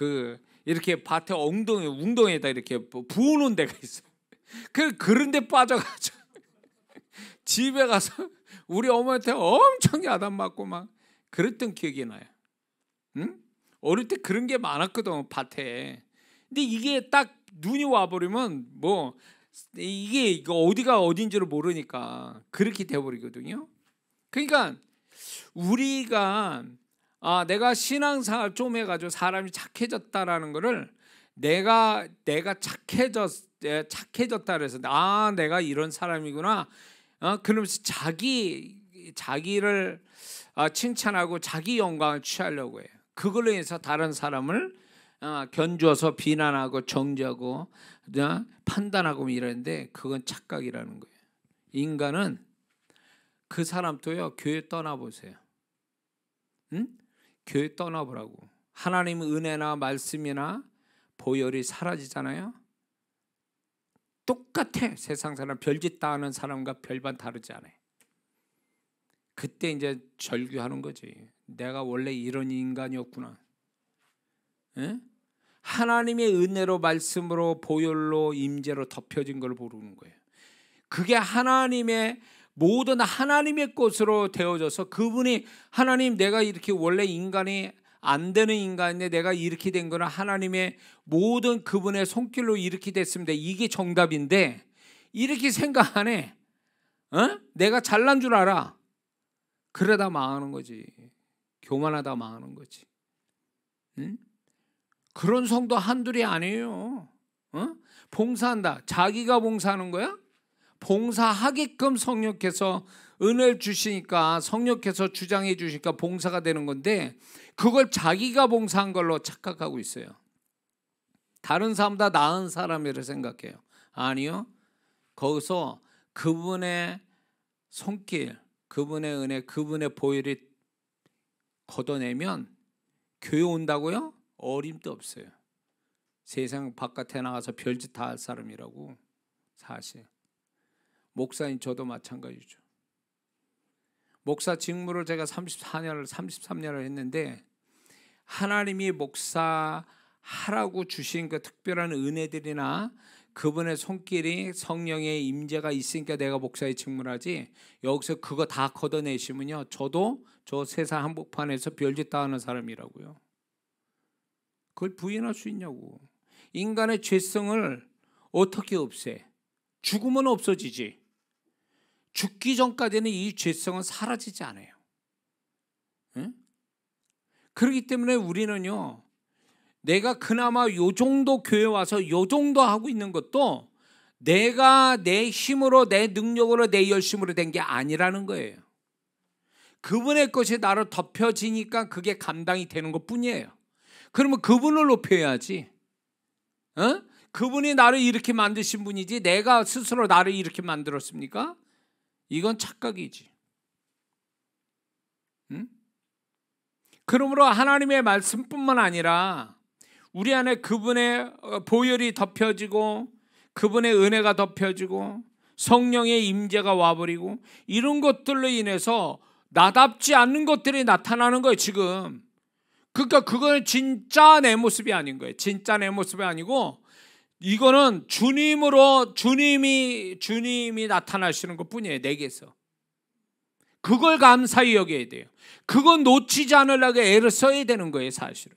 이렇게 밭에 웅덩이에다 이렇게 부어놓은 데가 있어요. 그런 데 빠져가지고 집에 가서 우리 어머니한테 엄청 야단 맞고 막 그랬던 기억이 나요. 응? 어릴 때 그런 게 많았거든 밭에. 근데 이게 딱 눈이 와버리면 뭐 이게 어디가 어딘지를 모르니까 그렇게 돼버리거든요. 그러니까 우리가 내가 신앙생활 좀 해가지고 사람이 착해졌다라는 거를 내가 착해졌 착해졌다 그래서 내가 이런 사람이구나. 그러면서 자기를 칭찬하고 자기 영광을 취하려고 해요. 그걸로 해서 다른 사람을 견주어서 비난하고 정죄하고 판단하고 이러는데 그건 착각이라는 거예요. 인간은 그 사람도요, 교회 떠나보세요. 응? 교회 떠나보라고. 하나님의 은혜나 말씀이나 보혈이 사라지잖아요. 똑같아. 세상 사람 별짓 다 하는 사람과 별반 다르지 않아요. 그때 이제 절규하는 거지. 내가 원래 이런 인간이었구나. 에? 하나님의 은혜로 말씀으로 보혈로 임재로 덮여진 걸 모르는 거예요. 그게 하나님의 모든 하나님의 것으로 되어져서 그분이 하나님 내가 이렇게 원래 인간이 안 되는 인간인데 내가 이렇게 된 거는 하나님의 모든 그분의 손길로 이렇게 됐습니다. 이게 정답인데 이렇게 생각 안 해. 내가 잘난 줄 알아. 그러다 망하는 거지. 교만하다 망하는 거지. 응? 그런 성도 한둘이 아니에요. 봉사한다. 자기가 봉사하는 거야? 봉사하게끔 성령께서 은혜를 주시니까 성령께서 주장해 주시니까 봉사가 되는 건데 그걸 자기가 봉사한 걸로 착각하고 있어요. 다른 사람보다 나은 사람이라 생각해요. 아니요. 거기서 그분의 손길, 그분의 은혜, 그분의 보혈이 걷어내면 교회 온다고요? 어림도 없어요. 세상 바깥에 나가서 별짓 다 할 사람이라고. 사실 목사님 저도 마찬가지죠. 목사 직무를 제가 33년을 했는데 하나님이 목사하라고 주신 그 특별한 은혜들이나 그분의 손길이 성령의 임재가 있으니까 내가 목사의 직무를 하지 여기서 그거 다 걷어내시면요 저도 저 세상 한복판에서 별짓 다 하는 사람이라고요. 그걸 부인할 수 있냐고. 인간의 죄성을 어떻게 없애? 죽으면 없어지지. 죽기 전까지는 이 죄성은 사라지지 않아요. 응? 그렇기 때문에 우리는요 내가 그나마 요 정도 교회 와서 요 정도 하고 있는 것도 내가 내 힘으로 내 능력으로 내 열심으로 된 게 아니라는 거예요. 그분의 것이 나로 덮여지니까 그게 감당이 되는 것뿐이에요. 그러면 그분을 높여야지. 그분이 나를 이렇게 만드신 분이지 내가 스스로 나를 이렇게 만들었습니까? 이건 착각이지. 응? 그러므로 하나님의 말씀뿐만 아니라 우리 안에 그분의 보혈이 덮여지고 그분의 은혜가 덮여지고 성령의 임재가 와버리고 이런 것들로 인해서 나답지 않는 것들이 나타나는 거예요 지금. 그러니까 그거는 진짜 내 모습이 아닌 거예요. 진짜 내 모습이 아니고 이거는 주님이 나타나시는 것뿐이에요. 내게서. 그걸 감사히 여겨야 돼요. 그건 놓치지 않으려고 애를 써야 되는 거예요 사실은.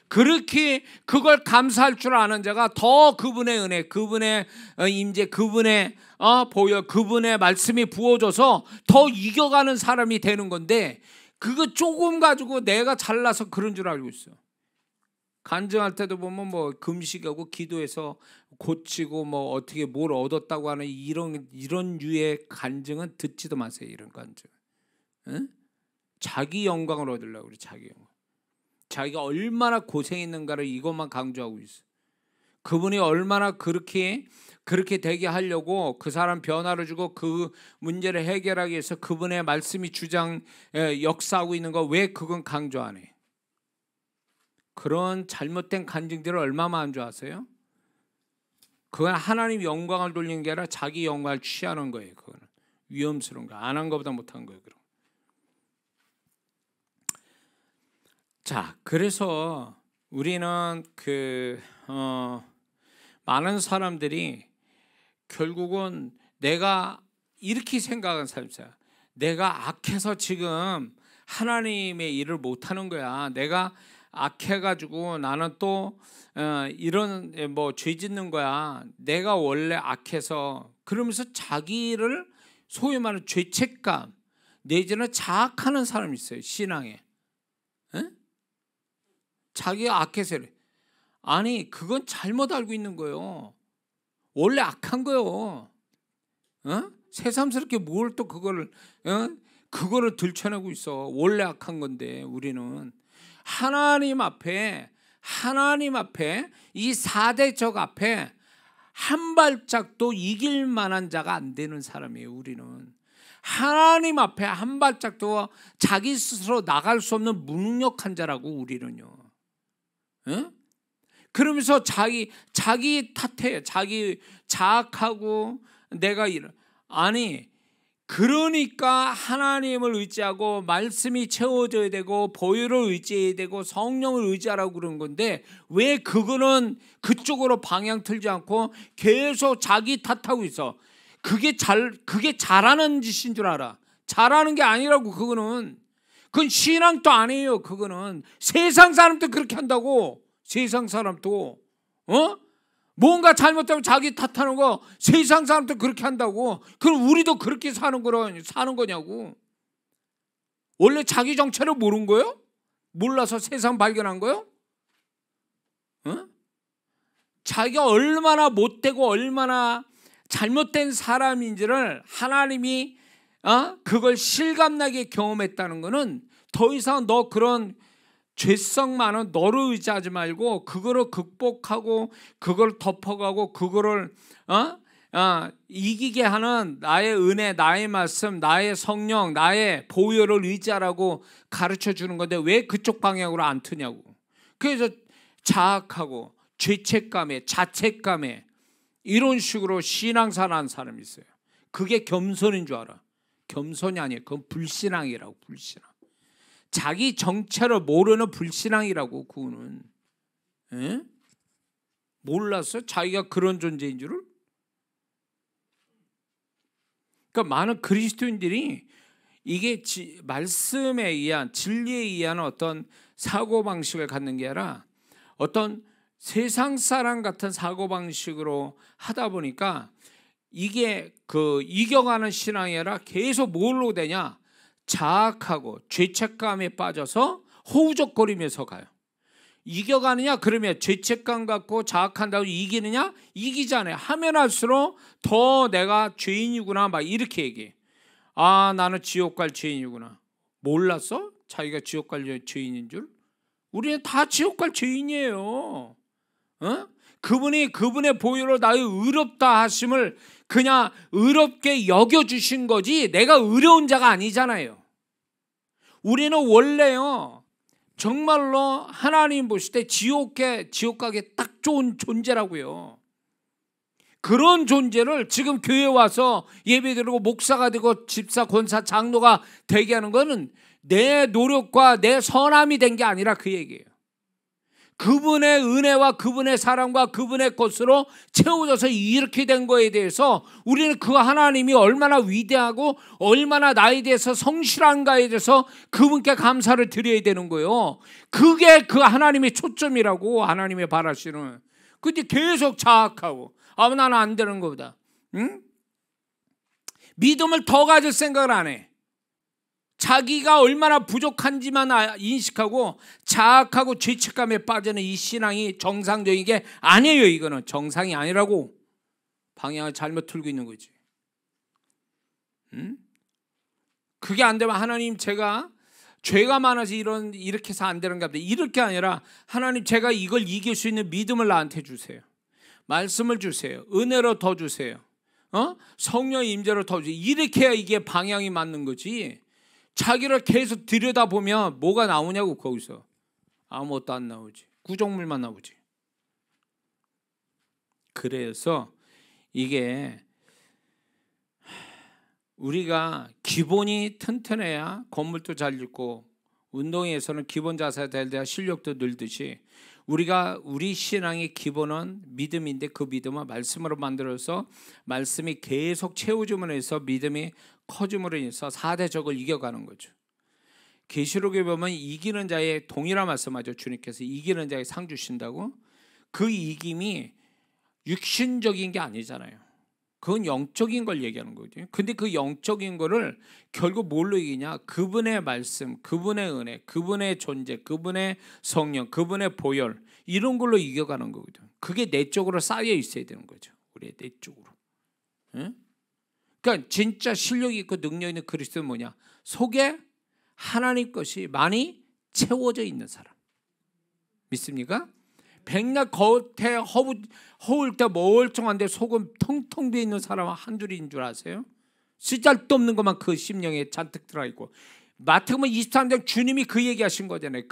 그렇게 그걸 감사할 줄 아는 자가 더 그분의 은혜, 그분의 임재, 그분의 보혈, 그분의 말씀이 부어져서 더 이겨가는 사람이 되는 건데 그거 조금 가지고 내가 잘나서 그런 줄 알고 있어. 간증할 때도 보면 뭐 금식하고 기도해서 고치고 뭐 어떻게 뭘 얻었다고 하는 이런 유의 간증은 듣지도 마세요. 이런 간증. 응? 자기 영광을 얻으려고 그래. 자기 영광. 자기가 얼마나 고생했는가를 이것만 강조하고 있어. 그분이 얼마나 그렇게 되게 하려고 그 사람 변화를 주고 그 문제를 해결하기 위해서 그분의 말씀이 역사하고 있는 거 왜 그건 강조 안 해? 그런 잘못된 간증들을 얼마나 많은 줄 아세요? 그건 하나님 영광을 돌리는 게 아니라 자기 영광을 취하는 거예요. 그거는 위험스러운 거. 안 한 것보다 못한 거예요. 그럼. 자, 그래서 우리는 많은 사람들이 결국은 내가 이렇게 생각하는 사람이야. 내가 악해서 지금 하나님의 일을 못하는 거야. 내가 악해가지고 나는 또 이런 죄 짓는 거야. 내가 원래 악해서 그러면서 자기를 소위 말하는 죄책감 내지는 자학하는 사람이 있어요. 신앙에. 에? 자기가 악해서 그래. 아니 그건 잘못 알고 있는 거예요. 원래 악한 거요. 새삼스럽게 뭘 또 그거를 들춰내고 있어. 원래 악한 건데 우리는 하나님 앞에 이 4대적 앞에 한 발짝도 이길 만한 자가 안 되는 사람이에요. 우리는 하나님 앞에 한 발짝도 자기 스스로 나갈 수 없는 무능력한 자라고 우리는요. 그러면서 자기 탓해요. 자기 자학하고 내가 아니, 그러니까 하나님을 의지하고 말씀이 채워져야 되고 보혈을 의지해야 되고 성령을 의지하라고 그런 건데 왜 그거는 그쪽으로 방향 틀지 않고 계속 자기 탓하고 있어. 그게 잘하는 짓인 줄 알아. 잘하는 게 아니라고. 그건 신앙도 아니에요. 그거는 세상 사람도 그렇게 한다고. 세상 사람도 뭔가 잘못되면 자기 탓하는 거 세상 사람도 그렇게 한다고. 그럼 우리도 그렇게 사는 거냐고. 원래 자기 정체를 모르는 거예요? 몰라서 세상 발견한 거예요? 자기가 얼마나 못되고 얼마나 잘못된 사람인지를 하나님이 그걸 실감나게 경험했다는 거는 더 이상 너 그런 죄성 많은 너를 의지하지 말고 그거를 극복하고 그걸 덮어가고 그거를 이기게 하는 나의 은혜, 나의 말씀, 나의 성령, 나의 보혈을 의지하라고 가르쳐 주는 건데 왜 그쪽 방향으로 안 트냐고. 그래서 자학하고 죄책감에 자책감에 이런 식으로 신앙생활하는 사람이 있어요. 그게 겸손인 줄 알아. 겸손이 아니에요. 그건 불신앙이라고. 불신앙. 자기 정체를 모르는 불신앙이라고. 그거는 몰랐어? 자기가 그런 존재인 줄을? 그러니까 많은 그리스도인들이 이게 말씀에 의한 진리에 의한 어떤 사고방식을 갖는 게 아니라 어떤 세상 사람 같은 사고방식으로 하다 보니까 이게 이겨가는 신앙이 아니라 계속 뭘로 되냐? 자학하고 죄책감에 빠져서 허우적거리면서 가요. 이겨가느냐? 그러면 죄책감 갖고 자학한다고 이기느냐? 이기잖아요. 하면 할수록 더 내가 죄인이구나 막 이렇게 얘기해. 나는 지옥 갈 죄인이구나. 몰랐어? 자기가 지옥 갈 죄인인 줄? 우리는 다 지옥 갈 죄인이에요. 그분의 보혈로 나의 의롭다 하심을 그냥 의롭게 여겨주신 거지 내가 의로운 자가 아니잖아요. 우리는 원래요 정말로 하나님 보실 때 지옥 가게 딱 좋은 존재라고요. 그런 존재를 지금 교회에 와서 예배드리고 목사가 되고 집사, 권사, 장로가 되게 하는 거는 내 노력과 내 선함이 된 게 아니라 그 얘기예요. 그분의 은혜와 그분의 사랑과 그분의 것으로 채워져서 이렇게 된 거에 대해서 우리는 그 하나님이 얼마나 위대하고 얼마나 나에 대해서 성실한가에 대해서 그분께 감사를 드려야 되는 거예요. 그게 그 하나님의 초점이라고. 하나님의 바라시는. 근데 계속 자학하고 나는 안 되는 거보다 믿음을 더 가질 생각을 안 해. 자기가 얼마나 부족한지만 인식하고 자학하고 죄책감에 빠지는 이 신앙이 정상적인 게 아니에요. 이거는 정상이 아니라고. 방향을 잘못 틀고 있는 거지. 그게 안 되면 하나님 제가 죄가 많아서 이렇게 해서 안 되는가 보다. 이렇게 아니라 하나님 제가 이걸 이길 수 있는 믿음을 나한테 주세요. 말씀을 주세요. 은혜로 더 주세요. 성령의 임재로 더 주세요. 이렇게 해야 이게 방향이 맞는 거지. 자기를 계속 들여다보면 뭐가 나오냐고. 거기서 아무것도 안 나오지. 구정물만 나오지. 그래서 이게 우리가 기본이 튼튼해야 건물도 잘 짓고 운동에서는 기본 자세가 돼야 실력도 늘듯이 우리 신앙의 기본은 믿음인데 그 믿음은 말씀으로 만들어서 말씀이 계속 채워줌으로 해서 믿음이 커짐으로 인해서 4대적을 이겨가는 거죠. 계시록에 보면 이기는 자의 동일한 말씀하죠. 주님께서 이기는 자의 상 주신다고. 그 이김이 육신적인 게 아니잖아요. 그건 영적인 걸 얘기하는 거죠. 근데 그 영적인 거를 결국 뭘로 이기냐? 그분의 말씀, 그분의 은혜, 그분의 존재, 그분의 성령, 그분의 보혈 이런 걸로 이겨가는 거거든요. 그게 내적으로 쌓여 있어야 되는 거죠. 우리의 내적으로. 응? 그러니까 진짜 실력 있고 능력 있는 그리스도는 뭐냐? 속에 하나님 것이 많이 채워져 있는 사람. 믿습니까? 백날 겉에 허울 때 멀쩡한데 속은 텅텅 비어 있는 사람은 한둘인 줄 아세요? 쓰잘데없는 것만 그 심령에 잔뜩 들어있고. 마태복음 23장 주님이 그 얘기하신 거잖아요.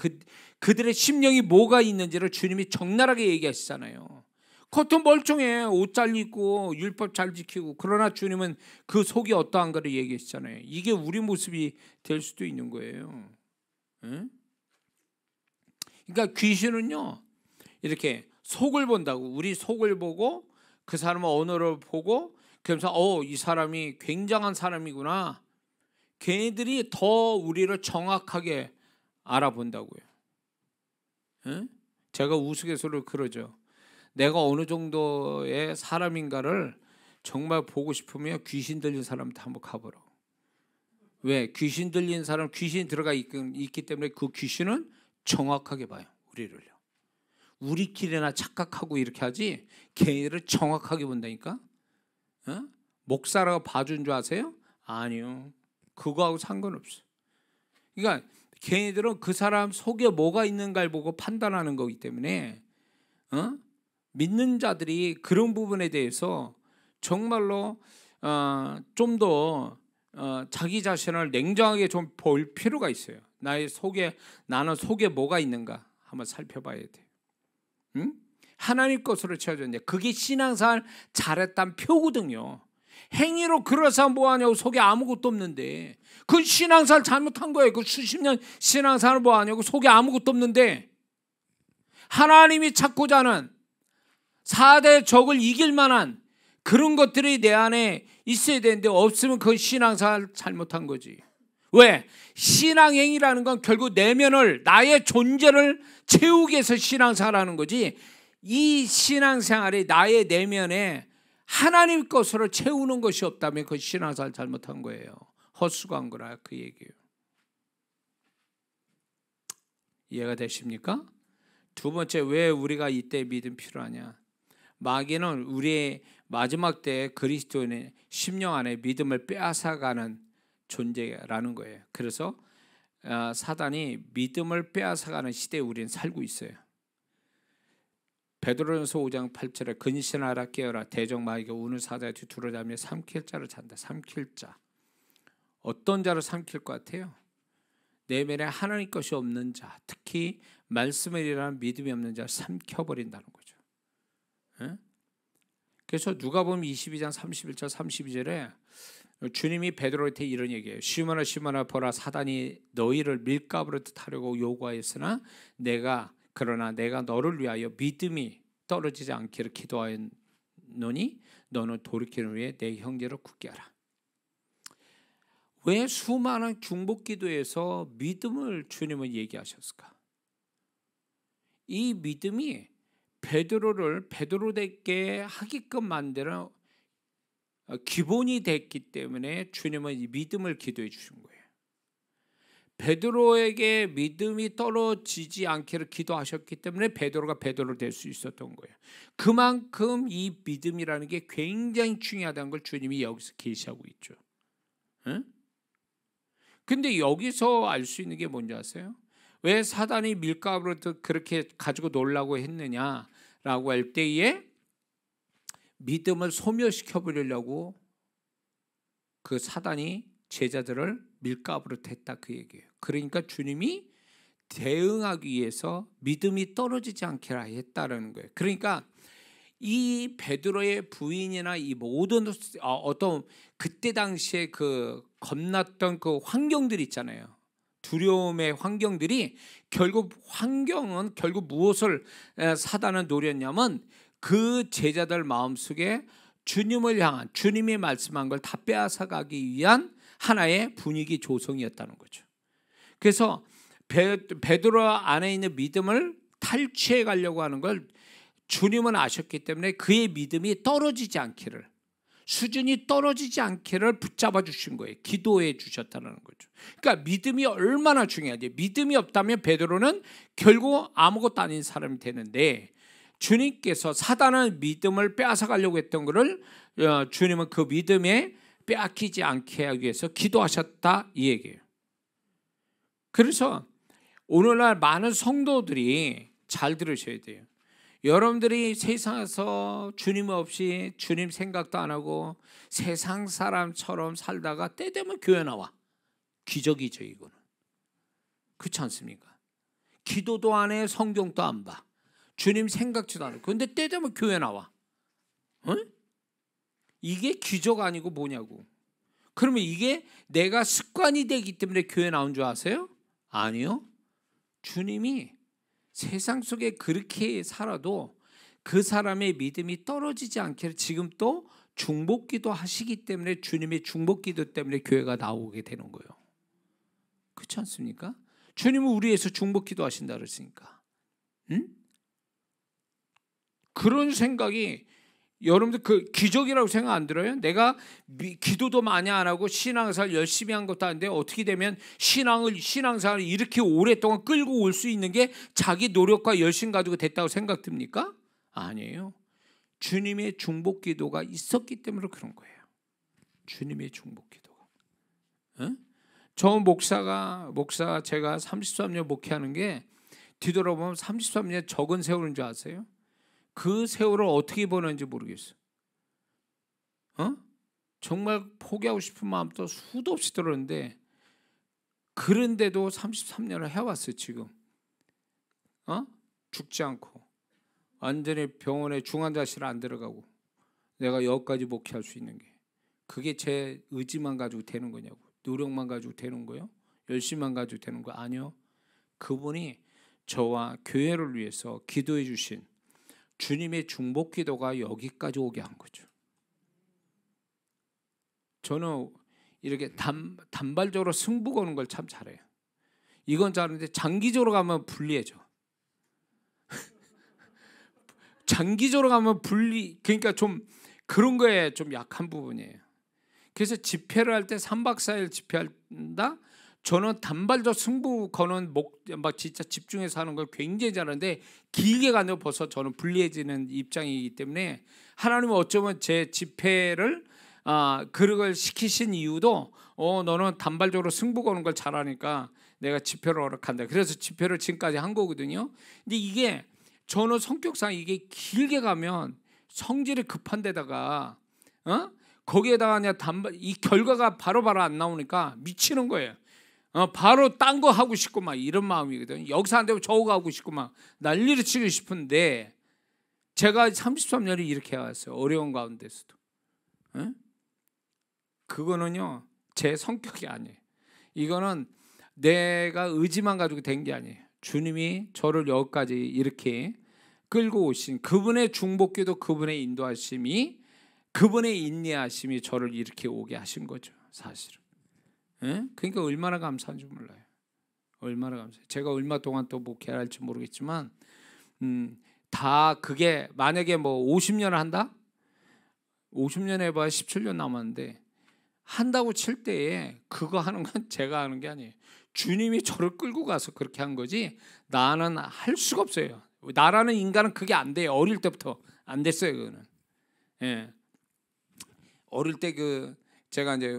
그들의 심령이 뭐가 있는지를 주님이 적나라하게 얘기하시잖아요. 겉은 멀쩡해, 옷 잘 입고 율법 잘 지키고, 그러나 주님은 그 속이 어떠한 거를 얘기하시잖아요. 이게 우리 모습이 될 수도 있는 거예요. 응? 그러니까 귀신은요, 이렇게 속을 본다고. 우리 속을 보고 그 사람의 언어를 보고, 그러면서 이 사람이 굉장한 사람이구나. 걔네들이 더 우리를 정확하게 알아본다고요. 응? 제가 우스갯소리로 그러죠. 내가 어느 정도의 사람인가를 정말 보고 싶으면 귀신 들린 사람한테 한번 가보라고. 왜? 귀신 들린 사람, 귀신이 들어가 있기 때문에 그 귀신은 정확하게 봐요. 우리를요. 우리끼리나 착각하고 이렇게 하지 걔네를 정확하게 본다니까. 어? 목사라고 봐준 줄 아세요? 아니요. 그거하고 상관없어. 그러니까 걔네들은 그 사람 속에 뭐가 있는가를 보고 판단하는 거기 때문에 믿는 자들이 그런 부분에 대해서 정말로 좀 더 자기 자신을 냉정하게 좀 볼 필요가 있어요. 나는 속에 뭐가 있는가 한번 살펴봐야 돼. 응? 하나님 것으로 채워졌는데 그게 신앙생활 잘했다는 표거든요. 행위로 그래서 뭐하냐고, 속에 아무것도 없는데. 그 신앙생활 잘못한 거예요. 그 수십 년 신앙생활 뭐하냐고, 속에 아무것도 없는데. 하나님이 찾고자 하는 4대 적을 이길 만한 그런 것들이 내 안에 있어야 되는데 없으면 그건 신앙생활 잘못한 거지. 왜? 신앙행위라는 건 결국 내면을, 나의 존재를 채우기 위해서 신앙생활하는 거지, 이 신앙생활이 나의 내면에 하나님 것으로 채우는 것이 없다면 그 신앙생활 잘못한 거예요. 헛수고한 거라 그 얘기예요. 이해가 되십니까? 두 번째, 왜 우리가 이때 믿음 필요하냐? 마귀는 우리의 마지막 때 그리스도인의 심령 안에 믿음을 빼앗아가는 존재라는 거예요. 그래서 사단이 믿음을 빼앗아가는 시대에 우리는 살고 있어요. 베드로전서 5장 8절에 근신하라 깨어라 대적 마귀가 우는 사자에 뒤투러다니며 삼킬 자를 잔다. 삼킬 자. 어떤 자를 삼킬 것 같아요? 내면에 하나님 것이 없는 자, 특히 말씀을 일하는 믿음이 없는 자를 삼켜버린다는 거죠. 에? 그래서 누가복음 22장 31절 32절에 주님이 베드로한테 이런 얘기해요. 시몬아 시몬아 보라, 사단이 너희를 밀가부로 하려고 요구하였으나 그러나 내가 너를 위하여 믿음이 떨어지지 않기를 기도하였노니 너는 돌이키는 후에 내 형제를 굳게 하라. 왜 수많은 중보기도에서 믿음을 주님은 얘기하셨을까? 이 믿음이 베드로되게 하게끔 만드는 기본이 됐기 때문에 주님은 이 믿음을 기도해 주신 거예요. 베드로에게 믿음이 떨어지지 않기를 기도하셨기 때문에 베드로가 베드로 될 수 있었던 거예요. 그만큼 이 믿음이라는 게 굉장히 중요하다는 걸 주님이 여기서 계시하고 있죠. 응? 근데 여기서 알 수 있는 게 뭔지 아세요? 왜 사단이 밀가루를 그렇게 가지고 놀라고 했느냐라고 할 때에 믿음을 소멸시켜 버리려고 그 사단이 제자들을 밀가부로 했다 그 얘기예요. 그러니까 주님이 대응하기 위해서 믿음이 떨어지지 않게 했다라는 거예요. 그러니까 이 베드로의 부인이나 이 모든 어떤 그때 당시에 그 겁났던 그 환경들이 있잖아요. 두려움의 환경들이 환경은 결국 무엇을 사단은 노렸냐면 그 제자들 마음속에 주님을 향한, 주님이 말씀한 걸 다 빼앗아가기 위한 하나의 분위기 조성이었다는 거죠. 그래서 베드로 안에 있는 믿음을 탈취해 가려고 하는 걸 주님은 아셨기 때문에 그의 믿음이 떨어지지 않기를, 수준이 떨어지지 않기를 붙잡아 주신 거예요. 기도해 주셨다는 거죠. 그러니까 믿음이 얼마나 중요하지. 믿음이 없다면 베드로는 결국 아무것도 아닌 사람이 되는데 주님께서 사단은 믿음을 빼앗아 가려고 했던 것을 주님은 그 믿음에 빼앗기지 않게 하기 위해서 기도하셨다 이 얘기예요. 그래서 오늘날 많은 성도들이 잘 들으셔야 돼요. 여러분들이 세상에서 주님 없이 주님 생각도 안 하고 세상 사람처럼 살다가 때 되면 교회 나와. 기적이죠 이거는. 그렇지 않습니까? 기도도 안 해, 성경도 안 봐. 주님 생각지도 않아. 그런데 때 되면 교회 나와. 응? 이게 기적 아니고 뭐냐고. 그러면 이게 내가 습관이 되기 때문에 교회 나온 줄 아세요? 아니요. 주님이 세상 속에 그렇게 살아도 그 사람의 믿음이 떨어지지 않게 지금 또 중보기도 하시기 때문에 주님의 중보기도 때문에 교회가 나오게 되는 거예요. 그렇지 않습니까? 주님은 우리 위해서 중보기도 하신다 그랬으니까. 응? 그런 생각이 여러분들 그 기적이라고 생각 안 들어요? 내가 기도도 많이 안 하고 신앙생활 열심히 한 것도 아닌데 어떻게 되면 신앙생활을 이렇게 오랫동안 끌고 올 수 있는 게 자기 노력과 열심 가지고 됐다고 생각됩니까? 아니에요. 주님의 중보기도가 있었기 때문에 그런 거예요. 주님의 중보기도가. 응? 저 목사 제가 33년 목회하는 게 뒤돌아보면 33년 적은 세월인 줄 아세요? 그 세월을 어떻게 보는지 모르겠어. 정말 포기하고 싶은 마음도 수도 없이 들었는데 그런데도 33년을 해왔어요 지금. 죽지 않고 완전히 병원에 중환자실 안 들어가고 내가 여기까지 목회할 수 있는 게 그게 제 의지만 가지고 되는 거냐고. 노력만 가지고 되는 거요? 열심만 가지고 되는 거 아니요. 그분이 저와 교회를 위해서 기도해 주신 주님의 중보기도가 여기까지 오게 한 거죠. 저는 이렇게 단발적으로 승부 거는 걸 참 잘해요. 이건 잘하는데 장기적으로 가면 불리해져. 장기적으로 가면 그러니까 좀 그런 거에 좀 약한 부분이에요. 그래서 집회를 할 때 3박 4일 집회한다? 저는 단발적 승부 거는 막 진짜 집중해서 하는 걸 굉장히 잘하는데 길게 가면 벌써 저는 불리해지는 입장이기 때문에 하나님은 어쩌면 제 집회를 그걸 시키신 이유도 너는 단발적으로 승부 거는 걸 잘하니까 내가 집회를 허락한다. 그래서 집회를 지금까지 한 거거든요. 근데 이게 저는 성격상 이게 길게 가면 성질이 급한 데다가 거기에다가 그냥 이 결과가 바로바로 안 나오니까 미치는 거예요. 바로 딴 거 하고 싶고 막 이런 마음이거든요. 여기서 안 되면 저거 하고 싶고 막 난리를 치고 싶은데 제가 33년이 이렇게 해왔어요. 어려운 가운데서도. 그거는요 제 성격이 아니에요. 이거는 내가 의지만 가지고 된 게 아니에요. 주님이 저를 여기까지 이렇게 끌고 오신 그분의 중보기도 그분의 인도하심이 그분의 인내하심이 저를 이렇게 오게 하신 거죠. 사실은. 그러니까 얼마나 감사한 줄 몰라요. 얼마나 감사해요. 제가 얼마 동안 또 목회를 할지 모르겠지만 다 그게 만약에 뭐 50년을 한다? 50년 해봐야 17년 남았는데 한다고 칠 때에 그거 하는 건 제가 하는 게 아니에요. 주님이 저를 끌고 가서 그렇게 한 거지 나는 할 수가 없어요. 나라는 인간은 그게 안 돼요. 어릴 때부터 안 됐어요. 그거는. 어릴 때 제가 이제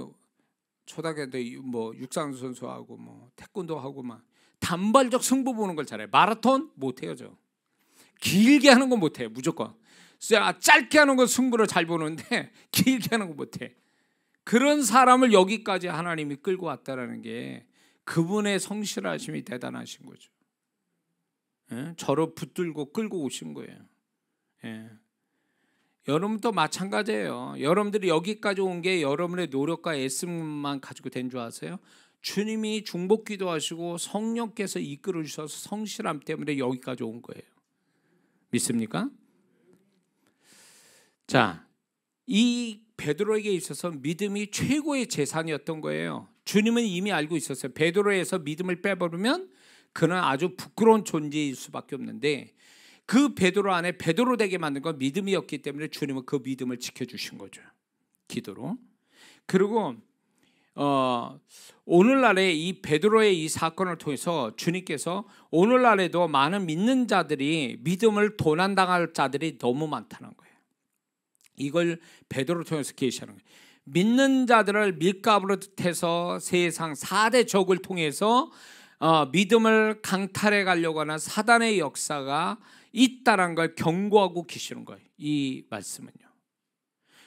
초등학교 때 뭐 육상 선수하고 뭐 태권도 하고 막 단발적 승부 보는 걸 잘해요. 마라톤 못 해요 저. 길게 하는 건 못 해요 무조건. 짧게 하는 건 승부를 잘 보는데 길게 하는 건 못 해. 그런 사람을 여기까지 하나님이 끌고 왔다라는 게 그분의 성실하심이 대단하신 거죠. 저를 붙들고 끌고 오신 거예요. 여러분도 마찬가지예요. 여러분들이 여기까지 온 게 여러분의 노력과 애씀만 가지고 된 줄 아세요? 주님이 중보기도 하시고 성령께서 이끌어 주셔서 성실함 때문에 여기까지 온 거예요. 믿습니까? 자, 이 베드로에게 있어서 믿음이 최고의 재산이었던 거예요. 주님은 이미 알고 있었어요. 베드로에서 믿음을 빼버리면 그는 아주 부끄러운 존재일 수밖에 없는데 그 베드로 안에 베드로 되게 만든 건 믿음이었기 때문에 주님은 그 믿음을 지켜주신 거죠. 기도로. 그리고 오늘날의 이 베드로의 이 사건을 통해서 주님께서 오늘날에도 많은 믿는 자들이 믿음을 도난당할 자들이 너무 많다는 거예요. 이걸 베드로를 통해서 계시하는 거예요. 믿는 자들을 밀가부로 해서 세상 4대 적을 통해서 믿음을 강탈해 가려고 하는 사단의 역사가 있다는 걸 경고하고 계시는 거예요. 이 말씀은요.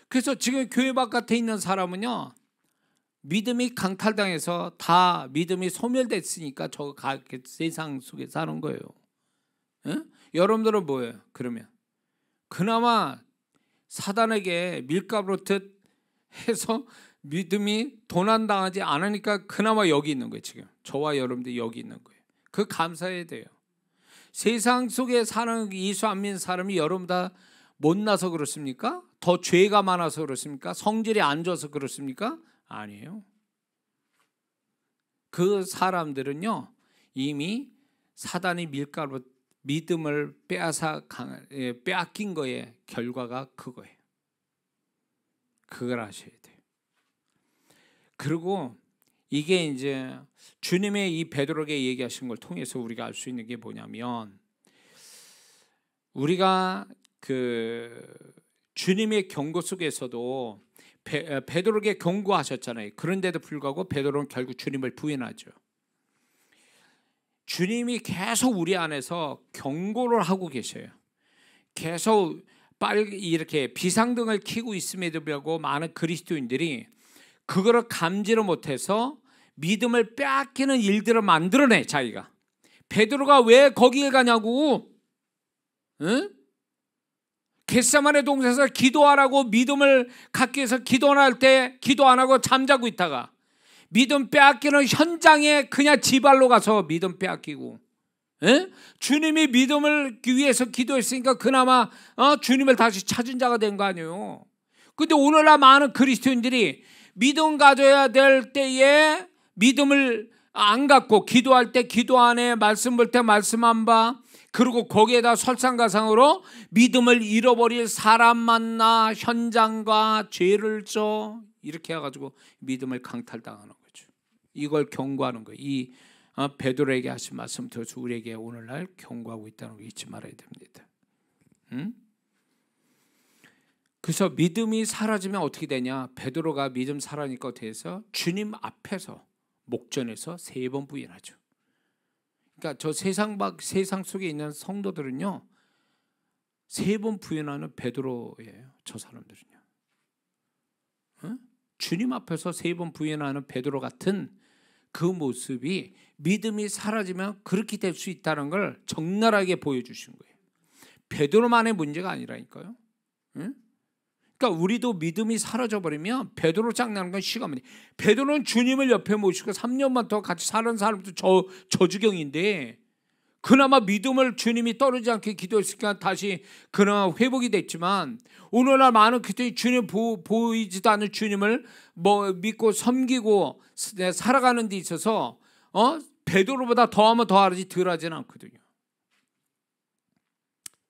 그래서 지금 교회 바깥에 있는 사람은요, 믿음이 강탈당해서 다 믿음이 소멸됐으니까 저 세상 속에 사는 거예요. 에? 여러분들은 뭐예요? 그러면 그나마 사단에게 밀가부르듯 해서 믿음이 도난당하지 않으니까 그나마 여기 있는 거예요. 지금 저와 여러분들이 여기 있는 거예요. 그 감사해야 돼요. 세상 속에 사는 예수 안 믿는 사람이 여러분 다 못나서 그렇습니까? 더 죄가 많아서 그렇습니까? 성질이 안 좋아서 그렇습니까? 아니에요. 그 사람들은요, 이미 사단이 밀가루 믿음을 빼앗긴 거의 결과가 그거예요. 그걸 아셔야 돼요. 그리고 이게 이제 주님의 이 베드로에게 얘기하신 걸 통해서 우리가 알 수 있는 게 뭐냐면, 우리가 그 주님의 경고 속에서도 베드로에게 경고하셨잖아요. 그런데도 불구하고 베드로는 결국 주님을 부인하죠. 주님이 계속 우리 안에서 경고를 하고 계셔요. 계속 이렇게 비상등을 켜고 있음에도 불구하고 많은 그리스도인들이 그거를 감지를 못해서 믿음을 빼앗기는 일들을 만들어내. 자기가 베드로가 왜 거기에 가냐고, 응? 겟세마네 동산에서 기도하라고 믿음을 갖기 위해서 기도할 때 기도 안 하고 잠자고 있다가 믿음 빼앗기는 현장에 그냥 지발로 가서 믿음 빼앗기고, 에? 주님이 믿음을 위해서 기도했으니까 그나마 주님을 다시 찾은 자가 된 거 아니에요. 근데 오늘날 많은 그리스도인들이 믿음 가져야 될 때에 믿음을 안 갖고, 기도할 때 기도 안 해, 말씀 볼 때 말씀 안 봐, 그리고 거기에다 설상가상으로 믿음을 잃어버릴 사람 만나 현장과 죄를 져 이렇게 해가지고 믿음을 강탈당하는 거죠. 이걸 경고하는 거예요. 이 베드로에게 하신 말씀 들어서 우리에게 오늘날 경고하고 있다는 거 잊지 말아야 됩니다. 응? 그래서 믿음이 사라지면 어떻게 되냐? 베드로가 믿음 사라지니까 어떻게 해서 주님 앞에서 목전에서 3번 부인하죠. 그러니까 저 세상 속에 있는 성도들은요, 3번 부인하는 베드로예요. 저 사람들은요. 어? 주님 앞에서 3번 부인하는 베드로 같은 그 모습이 믿음이 사라지면 그렇게 될 수 있다는 걸 적나라하게 보여주신 거예요. 베드로만의 문제가 아니라니까요. 응? 그러니까 우리도 믿음이 사라져버리면 베드로 짱나는 건 시간 문제. 베드로는 주님을 옆에 모시고 3년만 더 같이 사는 사람도 저주경인데 그나마 믿음을 주님이 떨어지지 않게 기도했으니까 다시 그나마 회복이 됐지만, 오늘날 많은 그들이 주님 보이지도 않는 주님을 믿고 섬기고 살아가는 데 있어서 베드로보다 더하면 더하지 덜하지는 않거든요.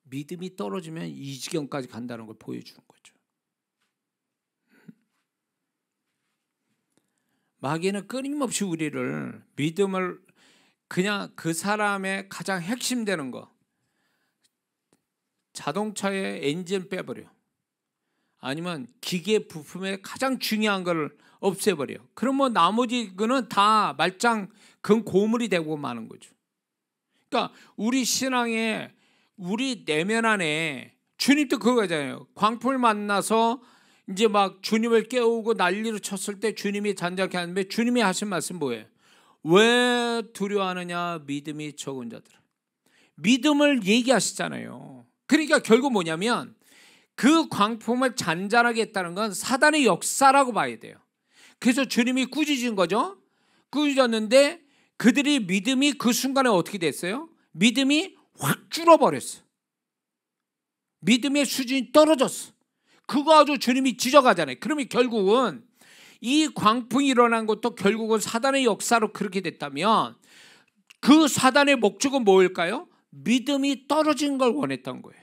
믿음이 떨어지면 이 지경까지 간다는 걸 보여주는 거죠. 마귀는 끊임없이 우리를 믿음을 그냥 그 사람의 가장 핵심되는 거, 자동차의 엔진 빼버려, 아니면 기계 부품의 가장 중요한 걸 없애버려. 그러면 나머지 거는 다 말짱 그건 고물이 되고 마는 거죠. 그러니까 우리 신앙에 우리 내면 안에 주님도 그거잖아요. 광풍을 만나서 이제 막 주님을 깨우고 난리를 쳤을 때 주님이 잔잔케 하는데 주님이 하신 말씀 뭐예요? 왜 두려워하느냐 믿음이 적은 자들. 믿음을 얘기하시잖아요. 그러니까 결국 뭐냐면 그 광풍을 잔잔하게 했다는 건 사단의 역사라고 봐야 돼요. 그래서 주님이 꾸짖은 거죠. 꾸짖었는데 그들이 믿음이 그 순간에 어떻게 됐어요? 믿음이 확 줄어버렸어. 믿음의 수준이 떨어졌어. 그거 아주 주님이 지적하잖아요. 그러면 결국은 이 광풍이 일어난 것도 결국은 사단의 역사로 그렇게 됐다면 그 사단의 목적은 뭐일까요? 믿음이 떨어진 걸 원했던 거예요.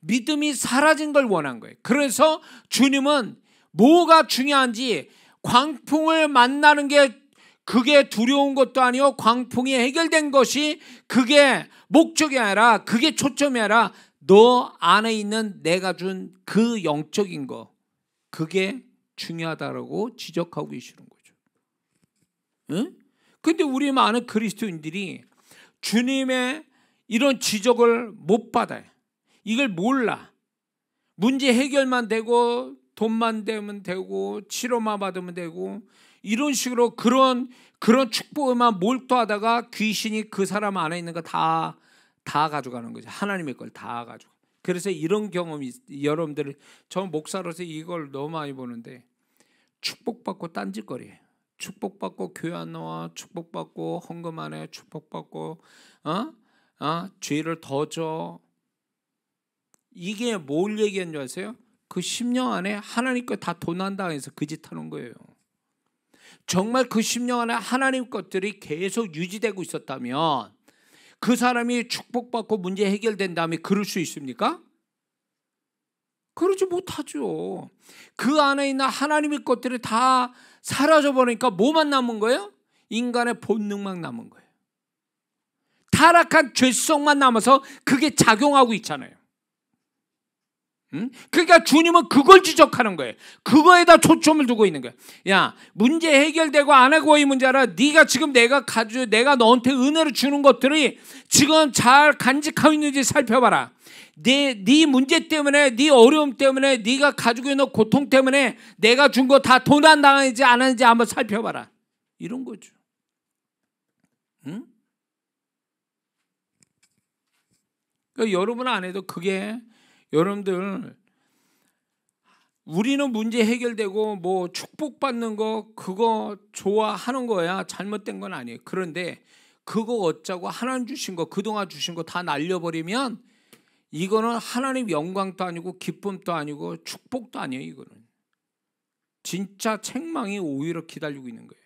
믿음이 사라진 걸 원한 거예요. 그래서 주님은 뭐가 중요한지 광풍을 만나는 게 그게 두려운 것도 아니고 광풍이 해결된 것이 그게 목적이 아니라 그게 초점이 아니라 너 안에 있는 내가 준 그 영적인 거 그게 중요하다라고 지적하고 계시는 거죠. 응? 근데 우리 많은 그리스도인들이 주님의 이런 지적을 못 받아요. 이걸 몰라. 문제 해결만 되고 돈만 되면 되고 치료만 받으면 되고 이런 식으로 그런 축복에만 몰두하다가 귀신이 그 사람 안에 있는 거 다 가져가는 거죠. 하나님의 걸 다 가지고. 그래서 이런 경험이 여러분들 저 목사로서 이걸 너무 많이 보는데 축복받고 딴짓거리예요. 축복받고 교회 안 나와, 축복받고 헌금 안 해, 축복받고 죄를 더 져. 이게 뭘 얘기한 줄 아세요? 그 10년 안에 하나님 거 다 도난당해서 그 짓 하는 거예요. 정말 그 10년 안에 하나님 것들이 계속 유지되고 있었다면 그 사람이 축복받고 문제 해결된 다음에 그럴 수 있습니까? 그러지 못하죠. 그 안에 있는 하나님의 것들이 다 사라져버리니까 뭐만 남은 거예요? 인간의 본능만 남은 거예요. 타락한 죄성만 남아서 그게 작용하고 있잖아요. 그러니까 주님은 그걸 지적하는 거예요. 그거에다 초점을 두고 있는 거예요. 야, 문제 해결되고 안 하고 이 문제 알아? 네가 지금 내가 너한테 은혜를 주는 것들이 지금 잘 간직하고 있는지 살펴봐라. 네 문제 때문에, 네 어려움 때문에, 네가 가지고 있는 고통 때문에 내가 준 거 다 도난당하는지 안 하는지 한번 살펴봐라. 이런 거죠. 응? 그러니까 여러분 안에도 그게 여러분들 우리는 문제 해결되고 뭐 축복받는 거 그거 좋아하는 거야. 잘못된 건 아니에요. 그런데 그거 어쩌고 하나님 주신 거 그동안 주신 거 다 날려버리면 이거는 하나님 영광도 아니고 기쁨도 아니고 축복도 아니에요. 이거는 진짜 책망이 오히려 기다리고 있는 거예요.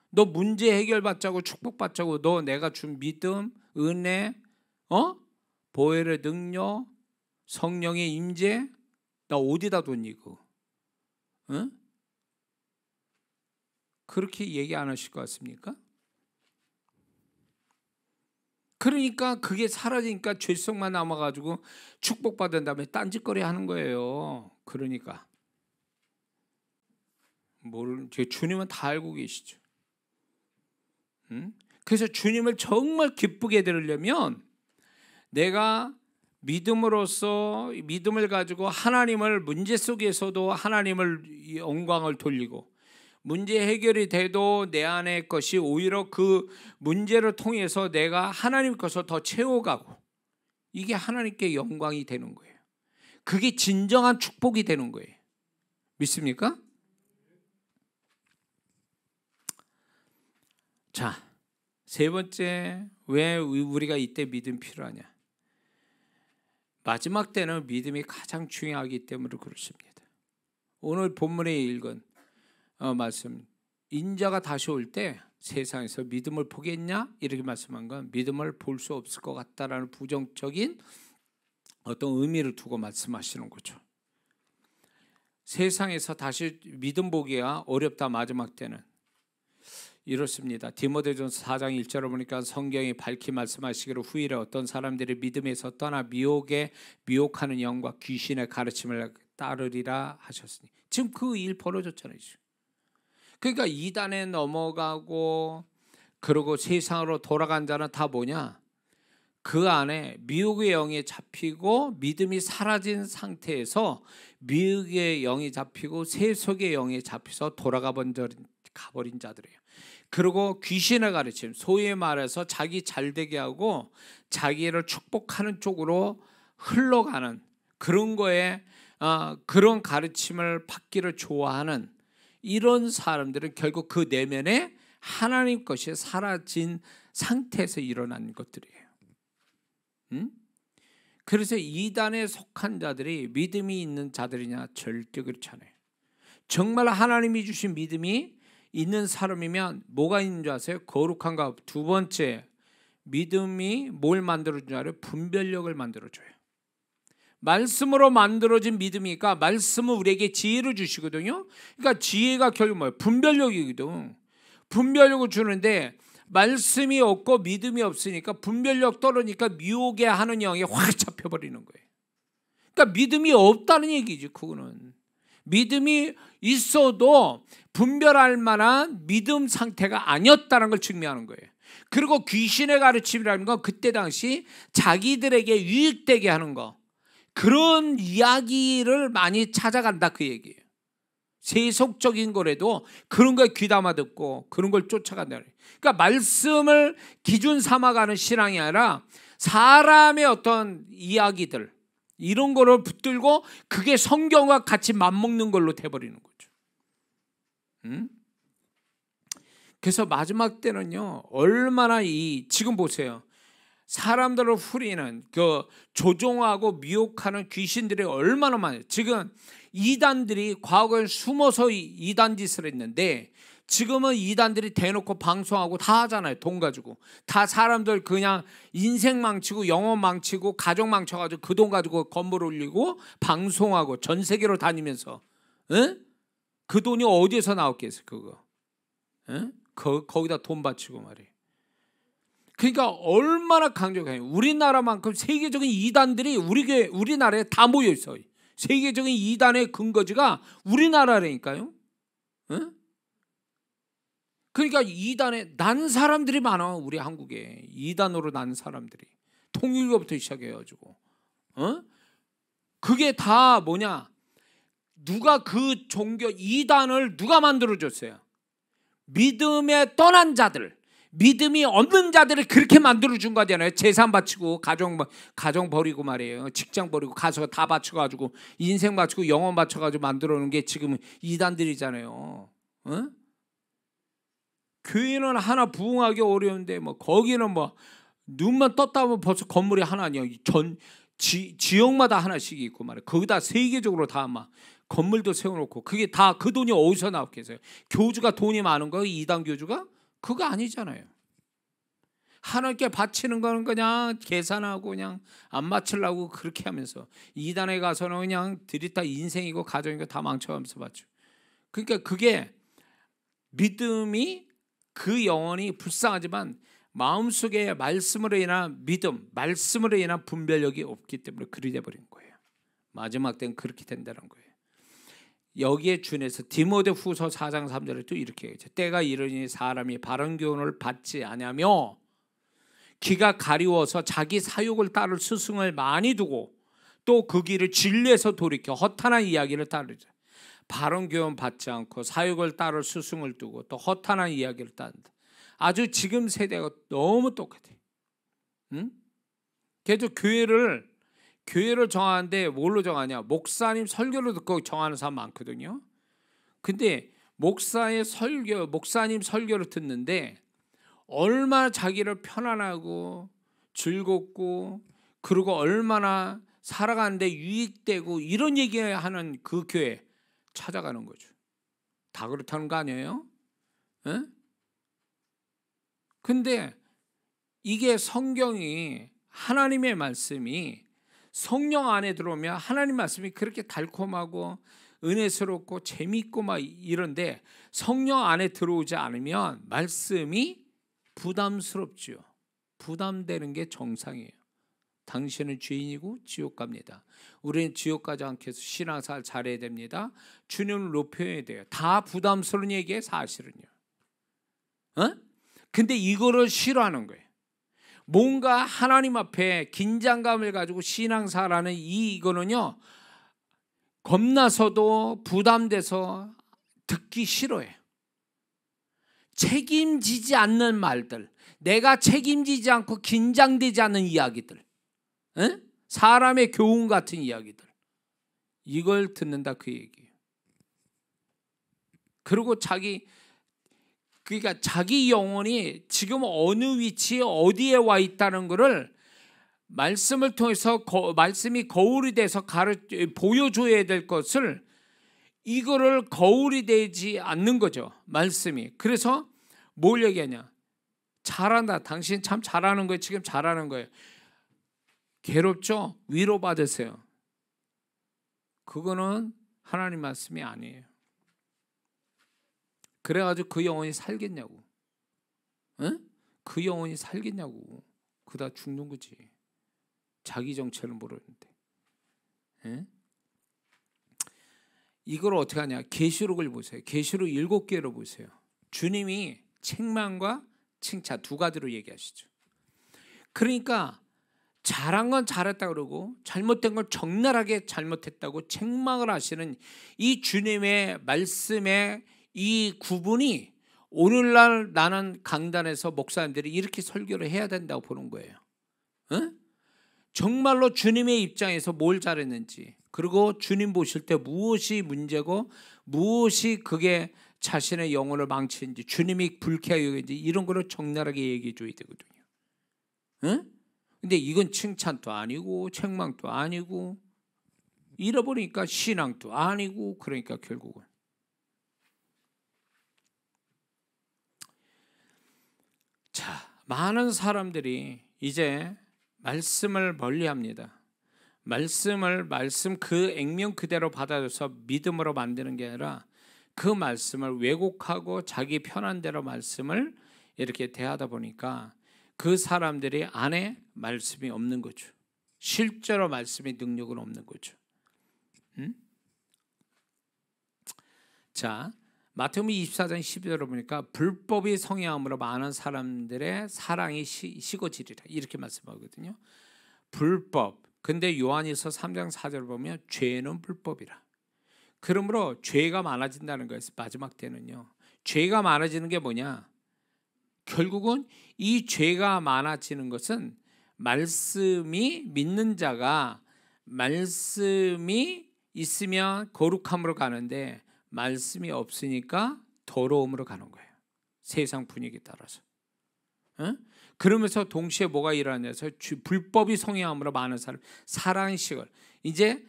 너 문제 해결받자고 축복받자고 너 내가 준 믿음, 은혜, 보혈의 능력, 성령의 임재 나 어디다 뒀니 그거? 응? 그렇게 얘기 안 하실 것 같습니까? 그러니까 그게 사라지니까 죄성만 남아가지고 축복받은 다음에 딴짓거리 하는 거예요. 그러니까 주님은 다 알고 계시죠. 응? 그래서 주님을 정말 기쁘게 들으려면 내가 믿음으로써 믿음을 가지고 하나님을 문제 속에서도 하나님을 영광을 돌리고 문제 해결이 돼도 내 안의 것이 오히려 그 문제를 통해서 내가 하나님 것을 더 채워가고 이게 하나님께 영광이 되는 거예요. 그게 진정한 축복이 되는 거예요. 믿습니까? 자, 세 번째 왜 우리가 이때 믿음 필요하냐? 마지막 때는 믿음이 가장 중요하기 때문에 그렇습니다. 오늘 본문에 읽은 말씀 인자가 다시 올 때 세상에서 믿음을 보겠냐? 이렇게 말씀한 건 믿음을 볼 수 없을 것 같다라는 부정적인 어떤 의미를 두고 말씀하시는 거죠. 세상에서 다시 믿음 보기가 어렵다. 마지막 때는 이렇습니다. 디모데전서 4장 1절을 보니까 성경이 밝히 말씀하시기를 후일에 어떤 사람들이 믿음에서 떠나 미혹하는 영과 귀신의 가르침을 따르리라 하셨으니 지금 그 일 벌어졌잖아요. 그러니까 이단에 넘어가고 그러고 세상으로 돌아간 자는 다 뭐냐? 그 안에 미혹의 영에 잡히고 믿음이 사라진 상태에서 미혹의 영이 잡히고 세속의 영에 잡혀서 가버린 자들이에요. 그리고 귀신의 가르침, 소위 말해서 자기 잘되게 하고 자기를 축복하는 쪽으로 흘러가는 그런 거에 그런 가르침을 받기를 좋아하는 이런 사람들은 결국 그 내면에 하나님 것이 사라진 상태에서 일어난 것들이에요. 그래서 이단에 속한 자들이 믿음이 있는 자들이냐? 절대 그렇지 않아요. 정말 하나님이 주신 믿음이 있는 사람이면 뭐가 있는 줄 아세요? 거룩한가. 두 번째, 믿음이 뭘 만들어주냐? 분별력을 만들어줘요. 말씀으로 만들어진 믿음이니까 말씀은 우리에게 지혜를 주시거든요. 그러니까 지혜가 결국 뭐예요? 분별력이거든. 분별력을 주는데 말씀이 없고 믿음이 없으니까 분별력 떨어지니까 미혹에 하는 영에 확 잡혀버리는 거예요. 그러니까 믿음이 없다는 얘기지. 그거는 믿음이 있어도 분별할 만한 믿음 상태가 아니었다는 걸 증명하는 거예요. 그리고 귀신의 가르침이라는 건 그때 당시 자기들에게 유익되게 하는 거, 그런 이야기를 많이 찾아간다 그 얘기예요. 세속적인 거라도 그런 걸 귀담아 듣고 그런 걸 쫓아간다. 그러니까 말씀을 기준 삼아가는 신앙이 아니라 사람의 어떤 이야기들 이런 거를 붙들고 그게 성경과 같이 맞먹는 걸로 돼버리는 거죠. 그래서 마지막 때는요, 얼마나 지금 보세요. 사람들을 후리는 그 조종하고 미혹하는 귀신들이 얼마나 많아요. 지금 이단들이 과거에 숨어서 이단 짓을 했는데 지금은 이단들이 대놓고 방송하고 다 하잖아요. 돈 가지고 다 사람들 그냥 인생 망치고 영혼 망치고 가정 망쳐가지고 그 돈 가지고 건물 올리고 방송하고 전 세계로 다니면서 그 돈이 어디에서 나왔겠어요? 그거 거기다 돈 바치고 말이에요. 그러니까 얼마나 강력해요. 우리나라만큼 세계적인 이단들이 우리나라에 다 모여 있어요. 세계적인 이단의 근거지가 우리나라라니까요. 그러니까 이단에 난 사람들이 많아. 우리 한국에 이단으로 난 사람들이 통일교부터 시작해가지고 그게 다 뭐냐? 누가 그 종교 이단을 누가 만들어줬어요? 믿음에 떠난 자들, 믿음이 없는 자들을 그렇게 만들어준 거잖아요. 재산 바치고 가정 버리고 말이에요. 직장 버리고 가서 다 바쳐가지고 인생 바치고 영혼 바쳐가지고 만들어놓은 게 지금 이단들이잖아요. 교회는 하나 부흥하기 어려운데 뭐 거기는 뭐 눈만 떴다 보면 벌써 건물이 하나냐. 지역마다 하나씩 있고 말이에요. 거기다 세계적으로 다 막 건물도 세워놓고 그게 다 그 돈이 어디서 나왔겠어요? 교주가 돈이 많은 거예요? 이단 교주가? 그거 아니잖아요. 하나님께 바치는 거는 그냥 계산하고 그냥 안 바치려고 그렇게 하면서 이단에 가서는 그냥 들이다 인생이고 가정이고 다 망쳐가면서 바쳐. 그러니까 그게 믿음이 그 영혼이 불쌍하지만 마음속에 말씀으로 인한 믿음, 말씀으로 인한 분별력이 없기 때문에 그리 돼버린 거예요. 마지막 때는 그렇게 된다는 거예요. 여기에 준해서 디모데후서 4장 3절에 또 이렇게 얘기하죠. 때가 이르니 사람이 바른 교훈을 받지 아니하며 귀가 가리워서 자기 사욕을 따를 스승을 많이 두고 또 그 길을 진리에서 돌이켜 허탄한 이야기를 따르죠. 바른 교훈 받지 않고 사욕을 따를 스승을 두고 또 허탄한 이야기를 따른다. 아주 지금 세대가 너무 똑같아요. 그래서 교회를 정하는데 뭘로 정하냐? 목사님 설교를 듣고 정하는 사람 많거든요. 근데 목사님 설교를 듣는데 얼마나 자기를 편안하고 즐겁고 그리고 얼마나 살아가는데 유익되고 이런 얘기하는 그 교회 찾아가는 거죠. 다 그렇다는 거 아니에요? 근데 이게 성경이 하나님의 말씀이 성령 안에 들어오면 하나님 말씀이 그렇게 달콤하고 은혜스럽고 재미있고 막 이런데 성령 안에 들어오지 않으면 말씀이 부담스럽죠. 부담되는 게 정상이에요. 당신은 죄인이고 지옥 갑니다. 우리는 지옥 가지 않기 위해서 신앙생활 잘해야 됩니다. 주님을 높여야 돼요. 다 부담스러운 얘기예요, 사실은요. 근데 이거를 싫어하는 거예요. 뭔가 하나님 앞에 긴장감을 가지고 신앙생활하는 이거는요, 겁나서도 부담돼서 듣기 싫어해요. 책임지지 않는 말들, 내가 책임지지 않고 긴장되지 않는 이야기들, 사람의 교훈 같은 이야기들, 이걸 듣는다 그 얘기예요. 그리고 그러니까 자기 영혼이 지금 어느 위치에 어디에 와 있다는 것을 말씀을 통해서 말씀이 거울이 돼서 보여줘야 될 것을 이거를 거울이 되지 않는 거죠. 말씀이. 그래서 뭘 얘기하냐? 잘한다. 당신 참 잘하는 거예요. 지금 잘하는 거예요. 괴롭죠? 위로받으세요. 그거는 하나님 말씀이 아니에요. 그래가지고 그 영혼이 살겠냐고. 응? 그 영혼이 살겠냐고. 그다 죽는 거지. 자기 정체를 모르는데. 응? 이걸 어떻게 하냐. 계시록을 보세요. 계시록 7개로 보세요. 주님이 책망과 칭찬 두 가지로 얘기하시죠. 그러니까 잘한 건 잘했다 그러고 잘못된 건 적나라하게 잘못했다고 책망을 하시는 이 주님의 말씀의 이 구분이 오늘날 나는 강단에서 목사님들이 이렇게 설교를 해야 된다고 보는 거예요. 응? 정말로 주님의 입장에서 뭘 잘했는지, 그리고 주님 보실 때 무엇이 문제고 무엇이 그게 자신의 영혼을 망치는지, 주님이 불쾌하게 여기는지 이런 거를 적나라하게 얘기해 줘야 되거든요. 응? 근데 이건 칭찬도 아니고 책망도 아니고 잃어버리니까 신앙도 아니고, 그러니까 결국은 자, 많은 사람들이 이제 말씀을 멀리합니다. 말씀 그 액면 그대로 받아줘서 믿음으로 만드는 게 아니라 그 말씀을 왜곡하고 자기 편한 대로 말씀을 이렇게 대하다 보니까 그 사람들이 안에 말씀이 없는 거죠. 실제로 말씀의 능력은 없는 거죠. 자, 마태복음 24장 12절을 보니까 불법이 성행함으로 많은 사람들의 사랑이 식어지리라 이렇게 말씀하거든요. 불법. 근데 요한일서 3장 4절을 보면 죄는 불법이라. 그러므로 죄가 많아진다는 거예요. 마지막 때는요. 죄가 많아지는 게 뭐냐? 결국은 이 죄가 많아지는 것은 말씀이 믿는 자가 말씀이 있으면 거룩함으로 가는데 말씀이 없으니까 더러움으로 가는 거예요. 세상 분위기에 따라서. 응? 그러면서 동시에 뭐가 일어나냐서 불법이 성행함으로 많은 사랑식을 이제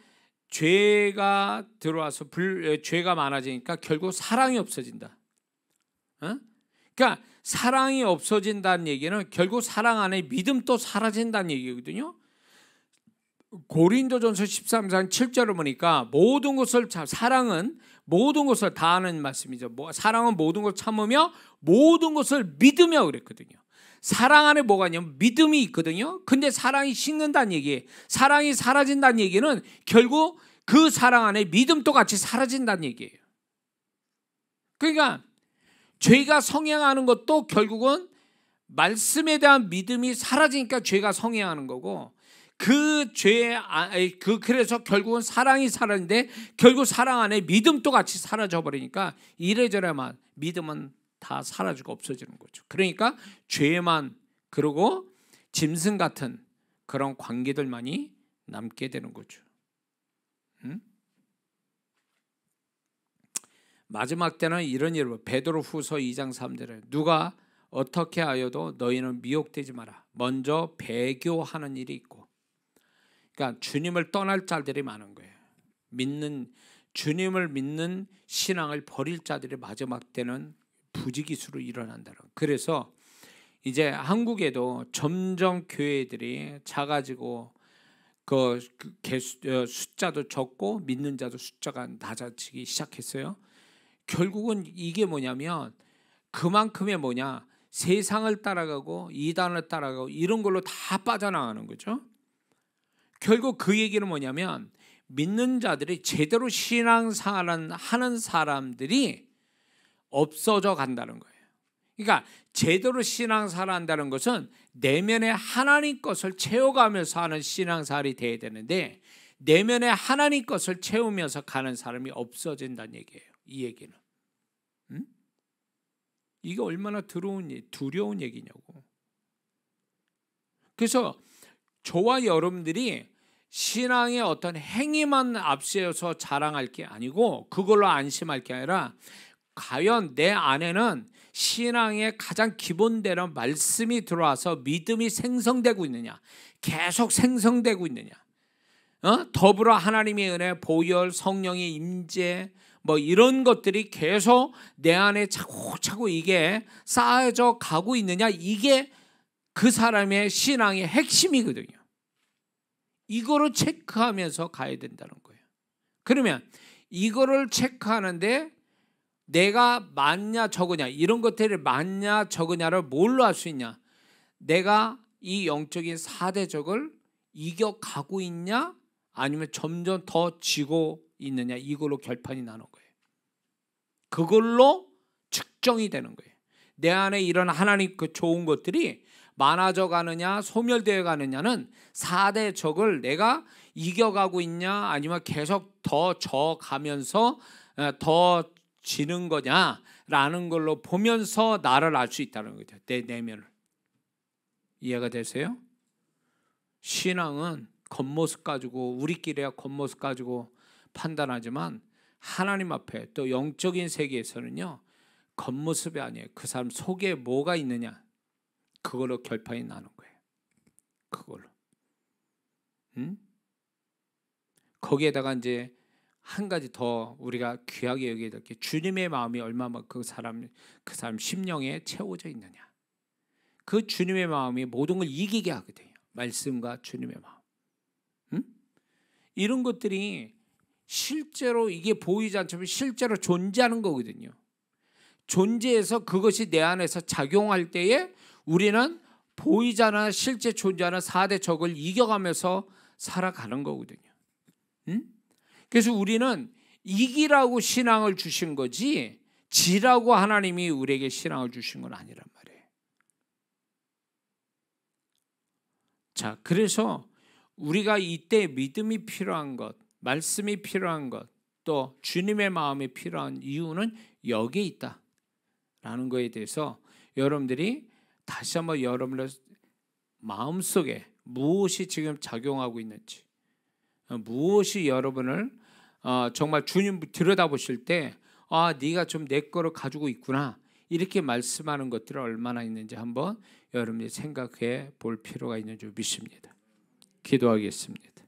죄가 들어와서 죄가 많아지니까 결국 사랑이 없어진다. 응? 그러니까 사랑이 없어진다는 얘기는 결국 사랑 안에 믿음도 사라진다는 얘기거든요. 고린도전서 13장 7절을 보니까 모든 것을 사랑은 모든 것을 다 하는 말씀이죠. 사랑은 모든 것을 참으며 모든 것을 믿으며 그랬거든요. 사랑 안에 뭐가 있냐면 믿음이 있거든요. 근데 사랑이 식는다는 얘기예요. 사랑이 사라진다는 얘기는 결국 그 사랑 안에 믿음도 같이 사라진다는 얘기예요. 그러니까 죄가 성행하는 것도 결국은 말씀에 대한 믿음이 사라지니까 죄가 성행하는 거고, 그래서 결국은 사랑이 사라지는데 결국 사랑 안에 믿음도 같이 사라져 버리니까 이래저래만 믿음은 다 사라지고 없어지는 거죠. 그러니까 죄만, 그리고 짐승 같은 그런 관계들만이 남게 되는 거죠. 마지막 때는 이런 일을 베드로후서 2장 3절에 누가 어떻게 하여도 너희는 미혹되지 마라. 먼저 배교하는 일이 있고. 그러니까 주님을 떠날 자들이 많은 거예요. 주님을 믿는 신앙을 버릴 자들이 마지막 때는 부지기수로 일어난다는 거예요. 그래서 이제 한국에도 점점 교회들이 작아지고 숫자도 적고 믿는 자도 숫자가 낮아지기 시작했어요. 결국은 이게 뭐냐면 그만큼의 뭐냐, 세상을 따라가고 이단을 따라가고 이런 걸로 다 빠져나가는 거죠. 결국 그 얘기는 뭐냐면 믿는 자들이 제대로 신앙생활을 하는 사람들이 없어져 간다는 거예요. 그러니까 제대로 신앙생활을 한다는 것은 내면에 하나님 것을 채워가면서 하는 신앙생활이 돼야 되는데 내면에 하나님 것을 채우면서 가는 사람이 없어진다는 얘기예요. 이 얘기는. 이게 얼마나 두려운 얘기냐고. 그래서 저와 여러분들이 신앙의 어떤 행위만 앞세워서 자랑할 게 아니고 그걸로 안심할 게 아니라 과연 내 안에는 신앙의 가장 기본되는 말씀이 들어와서 믿음이 생성되고 있느냐, 계속 생성되고 있느냐, 더불어 하나님의 은혜, 보혈, 성령의 임재 뭐 이런 것들이 계속 내 안에 차곡차곡 이게 쌓여져 가고 있느냐, 이게 그 사람의 신앙의 핵심이거든요. 이거를 체크하면서 가야 된다는 거예요. 그러면 이거를 체크하는데 내가 많냐 적으냐 이런 것들이 많냐 적으냐를 뭘로 할 수 있냐? 내가 이 영적인 4대적을 이겨가고 있냐 아니면 점점 더 지고 있느냐, 이걸로 결판이 나는 거예요. 그걸로 측정이 되는 거예요. 내 안에 이런 하나님 그 좋은 것들이 많아져 가느냐 소멸되어 가느냐는 4대 적을 내가 이겨가고 있냐 아니면 계속 더 져가면서 더 지는 거냐라는 걸로 보면서 나를 알 수 있다는 거죠. 내 내면을. 이해가 되세요? 신앙은 겉모습 가지고 우리끼리야 겉모습 가지고 판단하지만 하나님 앞에 또 영적인 세계에서는요 겉모습이 아니에요. 그 사람 속에 뭐가 있느냐 그걸로 결판이 나는 거예요. 그걸로. 거기에다가 이제 한 가지 더 우리가 귀하게 여겨야 될 게 주님의 마음이 얼마나 그 사람 심령에 채워져 있느냐. 그 주님의 마음이 모든 걸 이기게 하거든요. 말씀과 주님의 마음. 이런 것들이 실제로 이게 보이지 않지만 실제로 존재하는 거거든요. 존재해서 그것이 내 안에서 작용할 때에 우리는 보이지 않아 실제 존재하는 4대 적을 이겨가면서 살아가는 거거든요. 그래서 우리는 이기라고 신앙을 주신 거지 지라고 하나님이 우리에게 신앙을 주신 건 아니란 말이에요. 자, 그래서 우리가 이때 믿음이 필요한 것, 말씀이 필요한 것, 또 주님의 마음이 필요한 이유는 여기에 있다라는 거에 대해서 여러분들이 다시 한번 여러분의 마음속에 무엇이 지금 작용하고 있는지, 무엇이 여러분을 정말 주님 들여다보실 때 네가 좀 내 거를 가지고 있구나 이렇게 말씀하는 것들이 얼마나 있는지 한번 여러분이 생각해 볼 필요가 있는 줄 믿습니다. 기도하겠습니다.